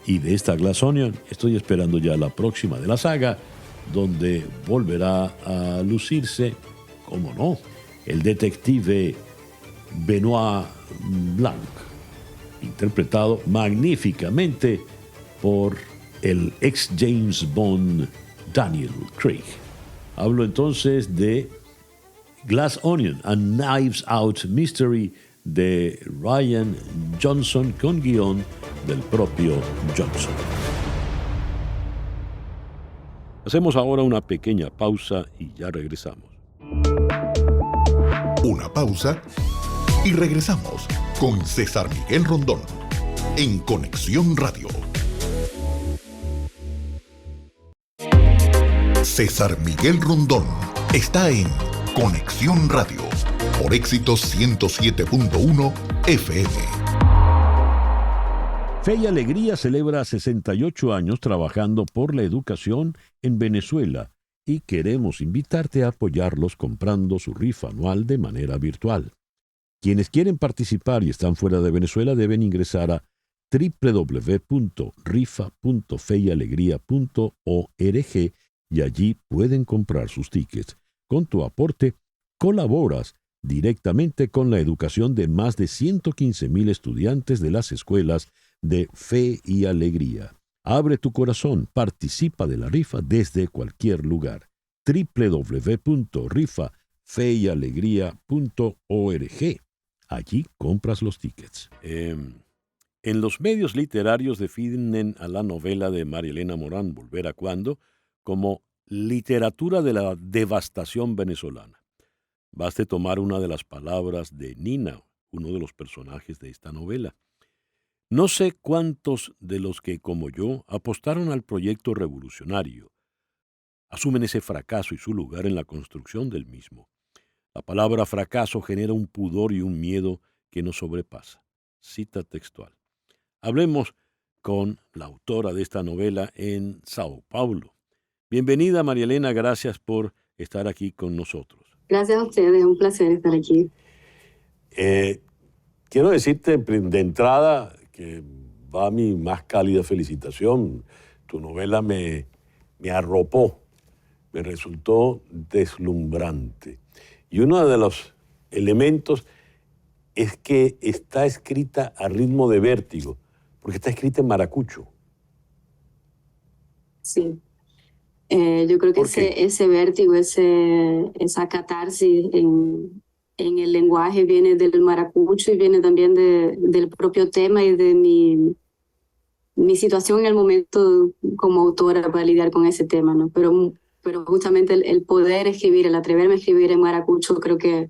y de esta Glass Onion, estoy esperando ya la próxima de la saga, donde volverá a lucirse, cómo no, el detective Benoit Blanc, interpretado magníficamente por el ex James Bond Daniel Craig. Hablo entonces de Glass Onion, A Knives Out Mystery de Ryan Johnson, con guión del propio Johnson. Hacemos ahora una pequeña pausa y ya regresamos. Una pausa y regresamos con César Miguel Rondón en Conexión Radio. César Miguel Rondón está en Conexión Radio por Éxitos 107.1 FM. Fe y Alegría celebra 68 años trabajando por la educación en Venezuela y queremos invitarte a apoyarlos comprando su rifa anual de manera virtual. Quienes quieren participar y están fuera de Venezuela deben ingresar a www.rifa.feyaleguía.org y allí pueden comprar sus tickets. Con tu aporte, colaboras directamente con la educación de más de 115,000 estudiantes de las escuelas de Fe y Alegría. Abre tu corazón, participa de la rifa desde cualquier lugar. www.rifafeyalegría.org. Allí compras los tickets. En los medios literarios definen a la novela de María Elena Morán, Volver a Cuando, como literatura de la devastación venezolana. Baste tomar una de las palabras de Nina, uno de los personajes de esta novela. No sé cuántos de los que, como yo, apostaron al proyecto revolucionario, asumen ese fracaso y su lugar en la construcción del mismo. La palabra fracaso genera un pudor y un miedo que nos sobrepasa. Cita textual. Hablemos con la autora de esta novela en Sao Paulo. Bienvenida, María Elena, gracias por estar aquí con nosotros. Gracias a ustedes, es un placer estar aquí. Quiero decirte de entrada que va mi más cálida felicitación. Tu novela me arropó, me resultó deslumbrante. Y uno de los elementos es que está escrita a ritmo de vértigo, porque está escrita en maracucho. Sí. Yo creo que ese vértigo, esa catarsis en el lenguaje viene del maracucho y viene también del propio tema y de mi situación en el momento como autora para lidiar con ese tema, ¿no? Pero justamente el poder escribir, el atreverme a escribir en maracucho, creo que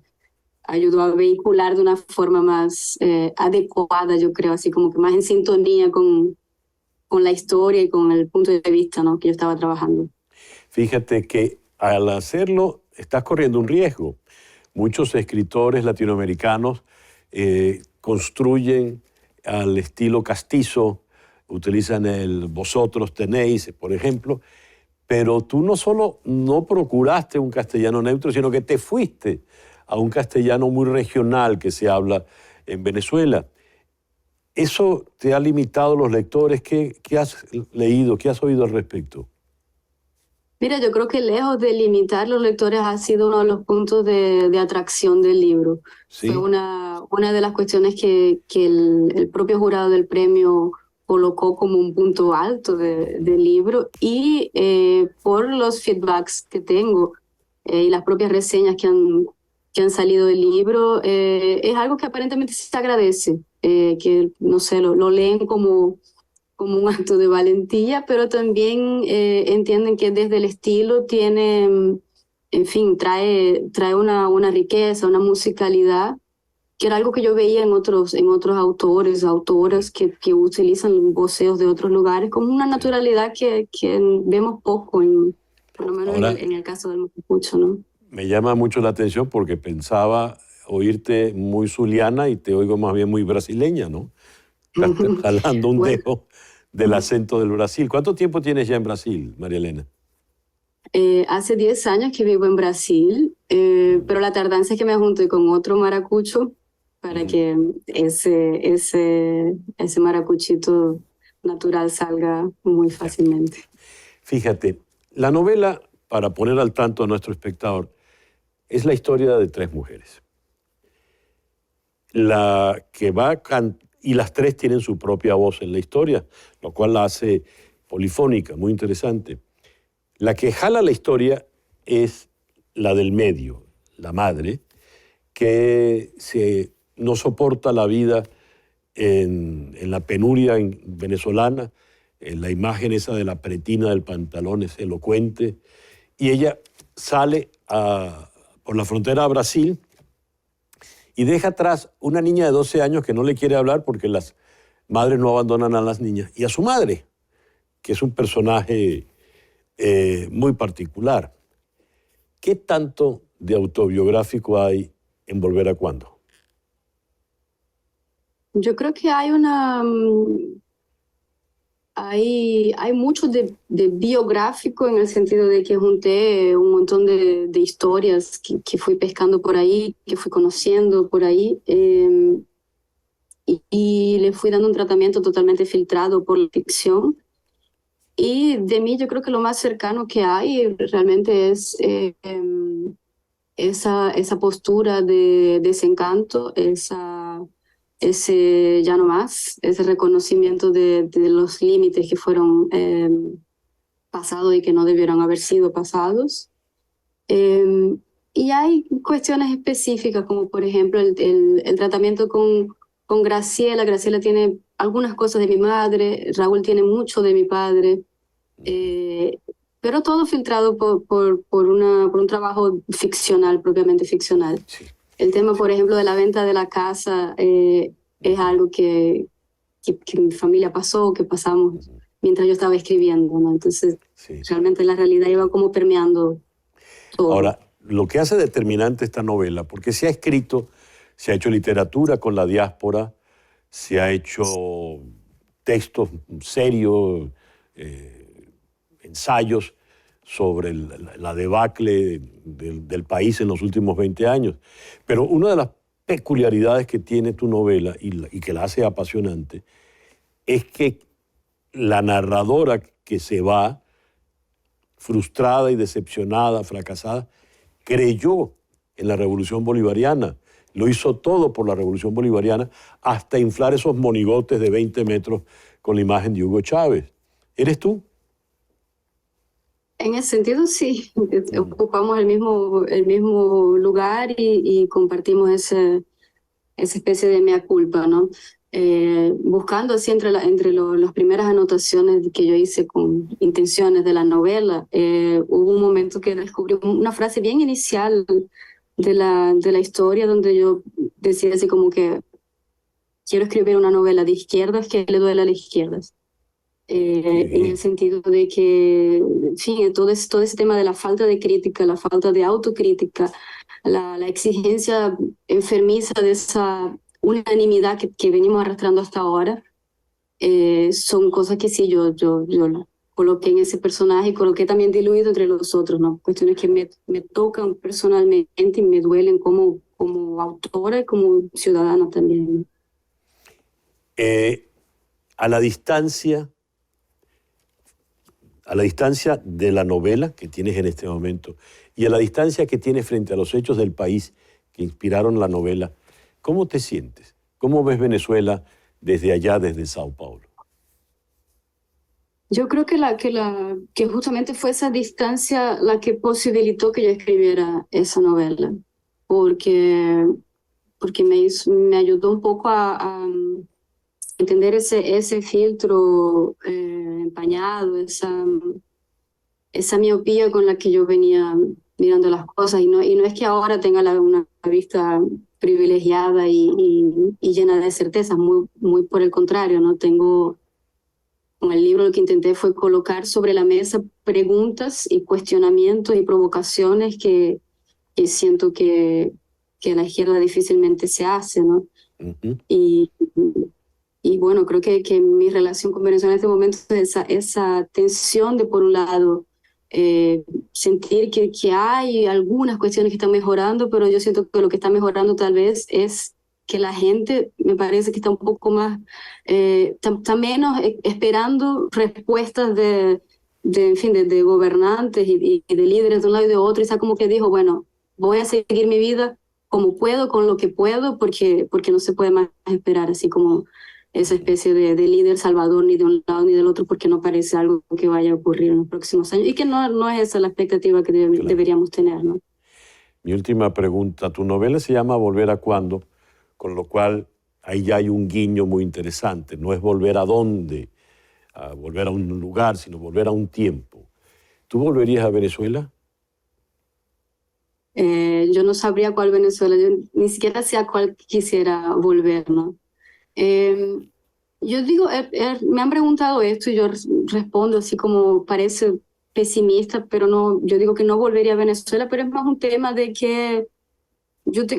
ayudó a vehicular de una forma más adecuada, yo creo, así como que más en sintonía con la historia y con el punto de vista, ¿no?, que yo estaba trabajando. Fíjate que al hacerlo estás corriendo un riesgo. Muchos escritores latinoamericanos construyen al estilo castizo, utilizan el vosotros tenéis, por ejemplo, pero tú no solo no procuraste un castellano neutro, sino que te fuiste a un castellano muy regional que se habla en Venezuela. ¿Eso te ha limitado los lectores? ¿Qué has leído? ¿Qué has oído al respecto? Mira, yo creo que lejos de limitar los lectores ha sido uno de los puntos de atracción del libro. ¿Sí? Fue una de las cuestiones que el propio jurado del premio colocó como un punto alto del libro y por los feedbacks que tengo y las propias reseñas que han que han salido del libro, es algo que aparentemente se agradece, que no sé, lo leen como un acto de valentía, pero también entienden que desde el estilo tiene, en fin, trae una riqueza, una musicalidad, que era algo que yo veía en otros autores, autoras que utilizan voceos de otros lugares, como una naturalidad que vemos poco, por lo menos Ahora, en el caso del Maracucho, ¿no? Me llama mucho la atención porque pensaba oírte muy zuliana y te oigo más bien muy brasileña, ¿no? Jalando un dedo del acento del Brasil. ¿Cuánto tiempo tienes ya en Brasil, María Elena? Hace 10 años que vivo en Brasil, pero la tardanza es que me junté con otro maracucho para que ese maracuchito natural salga muy fácilmente. Fíjate, la novela, para poner al tanto a nuestro espectador, es la historia de 3 mujeres. La que va y las 3 tienen su propia voz en la historia, lo cual la hace polifónica, muy interesante. La que jala la historia es la del medio, la madre, que no soporta la vida en la penuria venezolana, en la imagen esa de la pretina del pantalón es elocuente, y ella sale por la frontera a Brasil y deja atrás una niña de 12 años que no le quiere hablar porque las madres no abandonan a las niñas, y a su madre, que es un personaje muy particular. ¿Qué tanto de autobiográfico hay en Volver a Cuando? Yo creo que hay mucho de biográfico, en el sentido de que junté un montón de historias que fui pescando por ahí, que fui conociendo por ahí, y le fui dando un tratamiento totalmente filtrado por la ficción. Y de mí yo creo que lo más cercano que hay realmente es esa postura de desencanto, ese ya no más, ese reconocimiento de los límites que fueron pasados y que no debieron haber sido pasados. Y hay cuestiones específicas, como por ejemplo el tratamiento con Graciela. Graciela tiene algunas cosas de mi madre, Raúl tiene mucho de mi padre, pero todo filtrado por un trabajo ficcional, propiamente ficcional. Sí. El tema, por ejemplo, de la venta de la casa es algo que mi familia pasó, que pasamos mientras yo estaba escribiendo, ¿no? Entonces, sí, realmente la realidad iba como permeando todo. Ahora, lo que hace determinante esta novela, porque se ha escrito, se ha hecho literatura con la diáspora, se ha hecho textos serios, ensayos sobre la debacle del país en los últimos 20 años. Pero una de las peculiaridades que tiene tu novela y que la hace apasionante es que la narradora que se va, frustrada y decepcionada, fracasada, creyó en la Revolución Bolivariana. Lo hizo todo por la Revolución Bolivariana, hasta inflar esos monigotes de 20 metros con la imagen de Hugo Chávez. ¿Eres tú? En ese sentido, sí. Ocupamos el mismo lugar y compartimos esa especie de mea culpa, ¿no? Buscando así entre las primeras anotaciones que yo hice con intenciones de la novela, hubo un momento que descubrí una frase bien inicial de la historia, donde yo decía así como que quiero escribir una novela de izquierdas que le duele a las izquierdas. En el sentido de que, en fin, todo ese tema de la falta de crítica, la falta de autocrítica, la exigencia enfermiza de esa unanimidad que venimos arrastrando hasta ahora, son cosas que sí yo coloqué en ese personaje y coloqué también diluido entre los otros, ¿no? Cuestiones que me tocan personalmente y me duelen como autora y como ciudadana también. A la distancia de la novela que tienes en este momento y a la distancia que tienes frente a los hechos del país que inspiraron la novela, ¿cómo te sientes? ¿Cómo ves Venezuela desde allá, desde Sao Paulo? Yo creo que justamente fue esa distancia la que posibilitó que yo escribiera esa novela. porque me ayudó un poco a entender ese filtro empañado, esa miopía con la que yo venía mirando las cosas. Y no es que ahora tenga una vista privilegiada y llena de certezas, muy por el contrario, ¿no? Con el libro lo que intenté fue colocar sobre la mesa preguntas y cuestionamientos y provocaciones que siento que la izquierda difícilmente se hace, ¿no? Y bueno, creo que mi relación con Venezuela en este momento es esa tensión de, por un lado, sentir que hay algunas cuestiones que están mejorando, pero yo siento que lo que está mejorando tal vez es que la gente, me parece que está un poco más, está menos esperando respuestas en fin, de gobernantes y de líderes de un lado y de otro, y está como que dijo, bueno, voy a seguir mi vida como puedo, con lo que puedo, porque no se puede más esperar, así como esa especie de líder salvador ni de un lado ni del otro, porque no parece algo que vaya a ocurrir en los próximos años, y que no es esa la expectativa que deberíamos tener, ¿no? Mi última pregunta, tu novela se llama Volver a Cuándo, con lo cual ahí ya hay un guiño muy interesante, no es volver a dónde, a volver a un lugar, sino volver a un tiempo. ¿Tú volverías a Venezuela? Yo no sabría cuál Venezuela, yo ni siquiera sé a cuál quisiera volver, ¿no? Yo digo, me han preguntado esto y yo respondo así como parece pesimista, pero no, yo digo que no volvería a Venezuela, pero es más un tema de que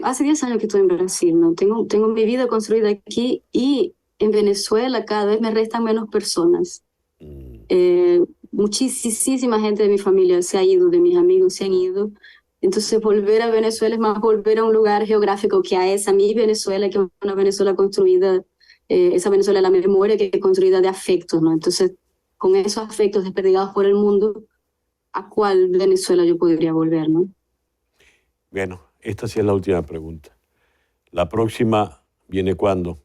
hace 10 años que estoy en Brasil, ¿no? Tengo mi vida construida aquí, y en Venezuela cada vez me restan menos personas. Muchísima gente de mi familia se ha ido, de mis amigos se han ido. Entonces volver a Venezuela es más volver a un lugar geográfico que a esa mi Venezuela, que es una Venezuela construida, esa Venezuela de la memoria, que es construida de afectos, ¿no? Entonces, con esos afectos desperdigados por el mundo, ¿a cuál Venezuela yo podría volver, no? Bueno, esta sí es la última pregunta. ¿La próxima viene cuándo?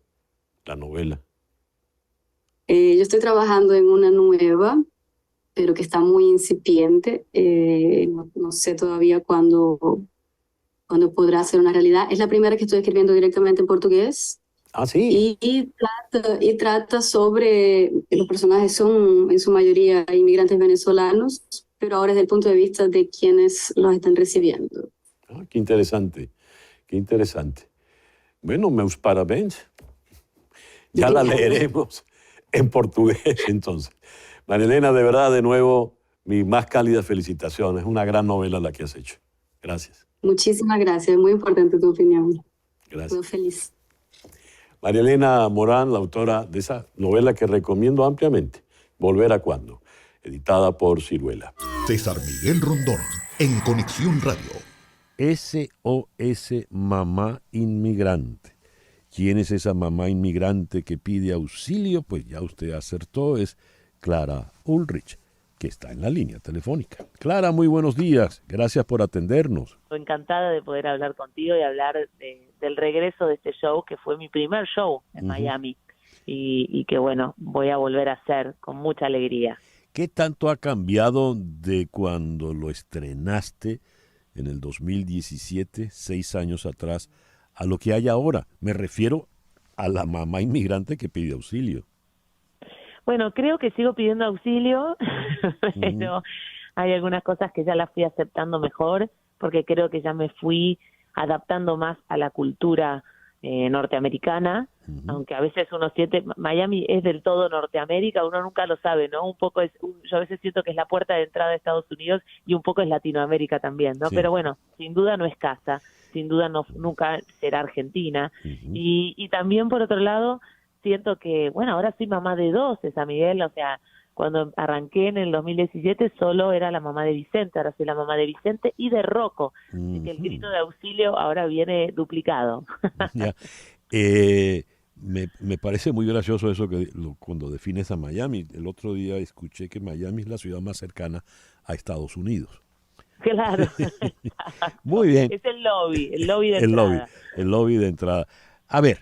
La novela. Yo estoy trabajando en una nueva, pero que está muy incipiente. No sé todavía cuándo podrá ser una realidad. Es la primera que estoy escribiendo directamente en portugués. Ah, sí. Y trata sobre, los personajes son en su mayoría inmigrantes venezolanos, pero ahora desde el punto de vista de quienes los están recibiendo. Ah, qué interesante, qué interesante. Bueno, meus parabéns. Ya la leeremos en portugués entonces. María Elena, de verdad, de nuevo, mis más cálidas felicitaciones. Es una gran novela la que has hecho. Gracias. Muchísimas gracias. Muy importante tu opinión. Gracias. Estoy feliz. María Elena Morán, la autora de esa novela que recomiendo ampliamente, Volver a Cuándo, editada por Ciruela. César Miguel Rondón, en Conexión Radio. SOS Mamá Inmigrante. ¿Quién es esa mamá inmigrante que pide auxilio? Pues ya usted acertó, es Clara Ulrich, que está en la línea telefónica. Clara, muy buenos días. Gracias por atendernos. Estoy encantada de poder hablar contigo y hablar del regreso de este show, que fue mi primer show en Miami, y que bueno, voy a volver a hacer con mucha alegría. ¿Qué tanto ha cambiado de cuando lo estrenaste en el 2017, 6 años atrás, a lo que hay ahora? Me refiero a la mamá inmigrante que pide auxilio. Bueno, creo que sigo pidiendo auxilio, pero hay algunas cosas que ya las fui aceptando mejor, porque creo que ya me fui adaptando más a la cultura norteamericana, aunque a veces uno siente, Miami es del todo Norteamérica, uno nunca lo sabe, ¿no? Un poco yo a veces siento que es la puerta de entrada de Estados Unidos y un poco es Latinoamérica también, ¿no? Sí. Pero bueno, sin duda no es casa, sin duda nunca será Argentina. Y también, por otro lado, siento que, bueno, ahora soy mamá de 2, San Miguel, o sea, cuando arranqué en el 2017 solo era la mamá de Vicente, ahora soy la mamá de Vicente y de Rocco, así que el grito de auxilio ahora viene duplicado. Ya. Me parece muy gracioso eso cuando defines a Miami. El otro día escuché que Miami es la ciudad más cercana a Estados Unidos. Claro. Muy bien. Es el lobby de entrada. El lobby de entrada. A ver,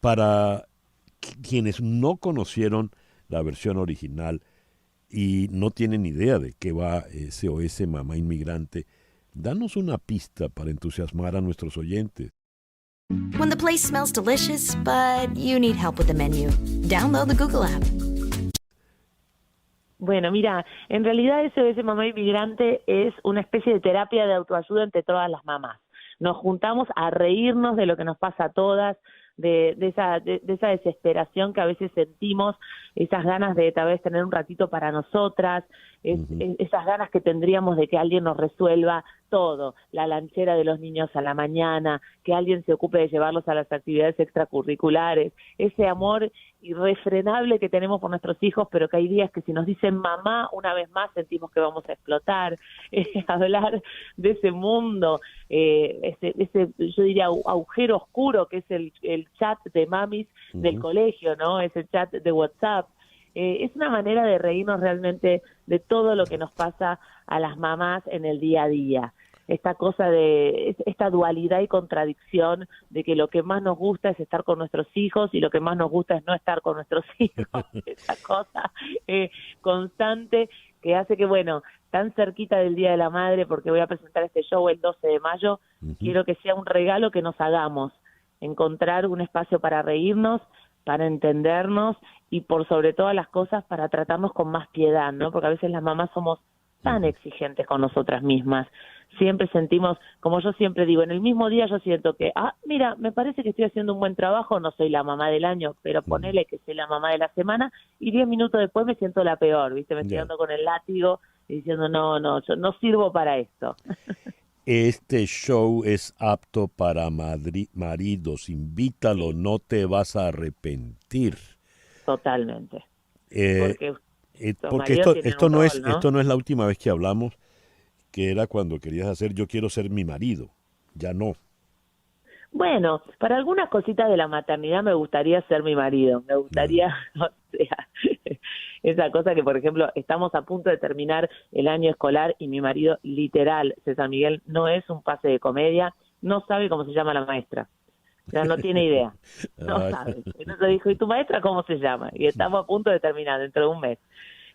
para quienes no conocieron la versión original y no tienen idea de qué va SOS Mamá Inmigrante, Danos una pista para entusiasmar a nuestros oyentes. When the place smells delicious, but you need help with the menu, download the Google app. Bueno, mira, en realidad SOS Mamá Inmigrante es una especie de terapia de autoayuda entre todas las mamás. Nos juntamos a reírnos de lo que nos pasa a todas, de esa desesperación que a veces sentimos, esas ganas de tal vez tener un ratito para nosotras, esas ganas que tendríamos de que alguien nos resuelva todo, la lanchera de los niños a la mañana, que alguien se ocupe de llevarlos a las actividades extracurriculares, ese amor irrefrenable que tenemos por nuestros hijos, pero que hay días que si nos dicen mamá una vez más sentimos que vamos a explotar, hablar de ese mundo, ese yo diría agujero oscuro que es el chat de mamis del colegio, ¿no? Ese chat de WhatsApp. Es una manera de reírnos realmente de todo lo que nos pasa a las mamás en el día a día. Esta cosa de, esta dualidad y contradicción de que lo que más nos gusta es estar con nuestros hijos y lo que más nos gusta es no estar con nuestros hijos. Esa cosa constante que hace que, bueno, tan cerquita del Día de la Madre, porque voy a presentar este show el 12 de mayo, quiero que sea un regalo que nos hagamos, encontrar un espacio para reírnos, para entendernos y por sobre todas las cosas para tratarnos con más piedad, ¿no? Porque a veces las mamás somos tan exigentes con nosotras mismas. Siempre sentimos, como yo siempre digo, en el mismo día yo siento que, mira, me parece que estoy haciendo un buen trabajo, no soy la mamá del año, pero ponele que soy la mamá de la semana y 10 minutos después me siento la peor, ¿viste? Me estoy dando con el látigo y diciendo, no, yo no sirvo para esto. Este show es apto para maridos. Invítalo, no te vas a arrepentir. Totalmente. Porque esto no es la última vez que hablamos, que era cuando querías hacer yo quiero ser mi marido. Ya no. Bueno, para algunas cositas de la maternidad me gustaría ser mi marido. Me gustaría, o sea, esa cosa que, por ejemplo, estamos a punto de terminar el año escolar y mi marido, literal, César Miguel, no es un pase de comedia, no sabe cómo se llama la maestra. O sea, no tiene idea, no sabe. Entonces dijo, ¿y tu maestra cómo se llama? Y estamos a punto de terminar, dentro de un mes.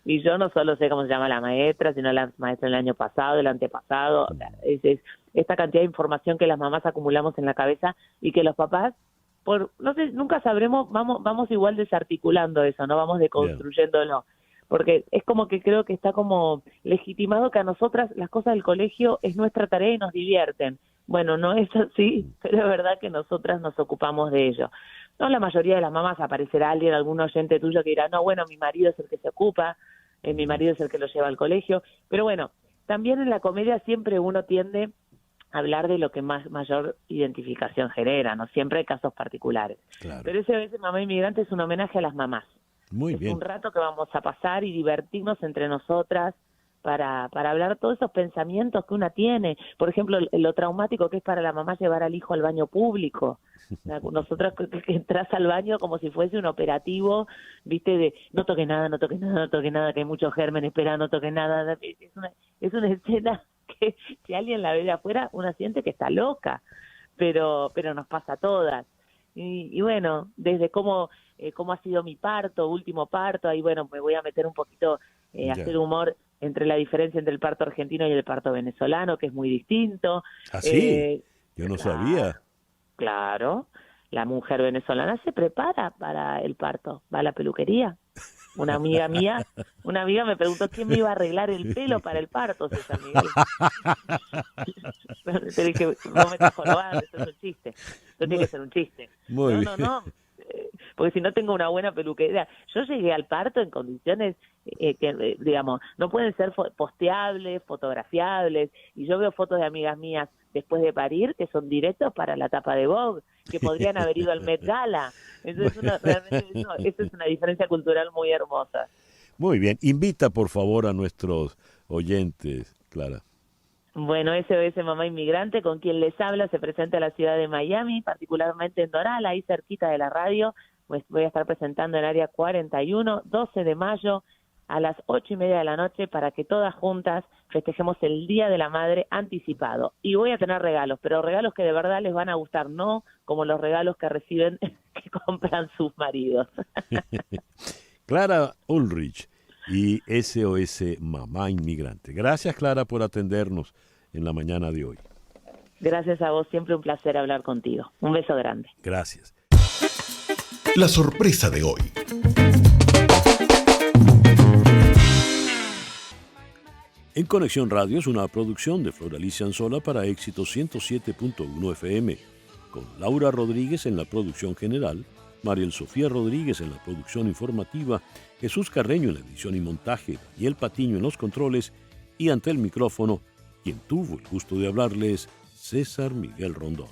Y yo no solo sé cómo se llama la maestra, sino la maestra del año pasado, del antepasado. O sea, es esta cantidad de información que las mamás acumulamos en la cabeza y que los papás, no sé, nunca sabremos, vamos igual desarticulando eso, ¿no? Vamos deconstruyéndolo. Porque es como que creo que está como legitimado que a nosotras las cosas del colegio es nuestra tarea y nos divierten. Bueno, no es así, pero es verdad que nosotras nos ocupamos de ello. No, la mayoría de las mamás aparecerá alguien, algún oyente tuyo que dirá, no, bueno, mi marido es el que se ocupa, mi marido es el que lo lleva al colegio. Pero bueno, también en la comedia siempre uno tiende a hablar de lo que mayor identificación genera, ¿no? Siempre hay casos particulares. Claro. Pero ese Mamá Inmigrante es un homenaje a las mamás. Muy bien. Es un rato que vamos a pasar y divertirnos entre nosotras para hablar todos esos pensamientos que una tiene. Por ejemplo, lo traumático que es para la mamá llevar al hijo al baño público. Nosotras que entras al baño como si fuese un operativo, viste, de no toque nada, no toque nada, no toque nada, que hay muchos gérmenes, espera, no toque nada. Es una escena que si alguien la ve de afuera, una siente que está loca, pero nos pasa a todas. Y bueno, desde cómo ha sido mi último parto, ahí bueno, me voy a meter un poquito a hacer humor entre la diferencia entre el parto argentino y el parto venezolano, que es muy distinto. ¿Ah, sí? Yo no sabía. Claro, la mujer venezolana se prepara para el parto, va a la peluquería. Una amiga me preguntó quién me iba a arreglar el pelo para el parto, César Miguel. Te dije, no me estás jorobando, eso es un chiste. Eso tiene que ser un chiste. Muy bien. No. Porque si no tengo una buena peluquería. Yo llegué al parto en condiciones que, digamos, no pueden ser posteables, fotografiables. Y yo veo fotos de amigas mías después de parir que son directos para la tapa de Vogue, que podrían haber ido al Met Gala. Entonces, realmente eso es una diferencia cultural muy hermosa. Muy bien. Invita, por favor, a nuestros oyentes, Clara. Bueno, SOS Mamá Inmigrante, con quien les habla, se presenta en la ciudad de Miami, particularmente en Doral, ahí cerquita de la radio. Pues voy a estar presentando en área 41, 12 de mayo, a las 8:30 de la noche, para que todas juntas festejemos el Día de la Madre anticipado. Y voy a tener regalos, pero regalos que de verdad les van a gustar, no como los regalos que reciben que compran sus maridos. Clara Ulrich y SOS Mamá Inmigrante. Gracias, Clara, por atendernos en la mañana de hoy. Gracias a vos, siempre un placer hablar contigo. Un beso grande. Gracias. La sorpresa de hoy. En Conexión Radio es una producción de Flor Alicia Anzola para Éxito 107.1 FM, con Laura Rodríguez en la producción general, Mariel Sofía Rodríguez en la producción informativa, Jesús Carreño en la edición y montaje, Daniel Patiño en los controles y ante el micrófono, quien tuvo el gusto de hablarles, César Miguel Rondón.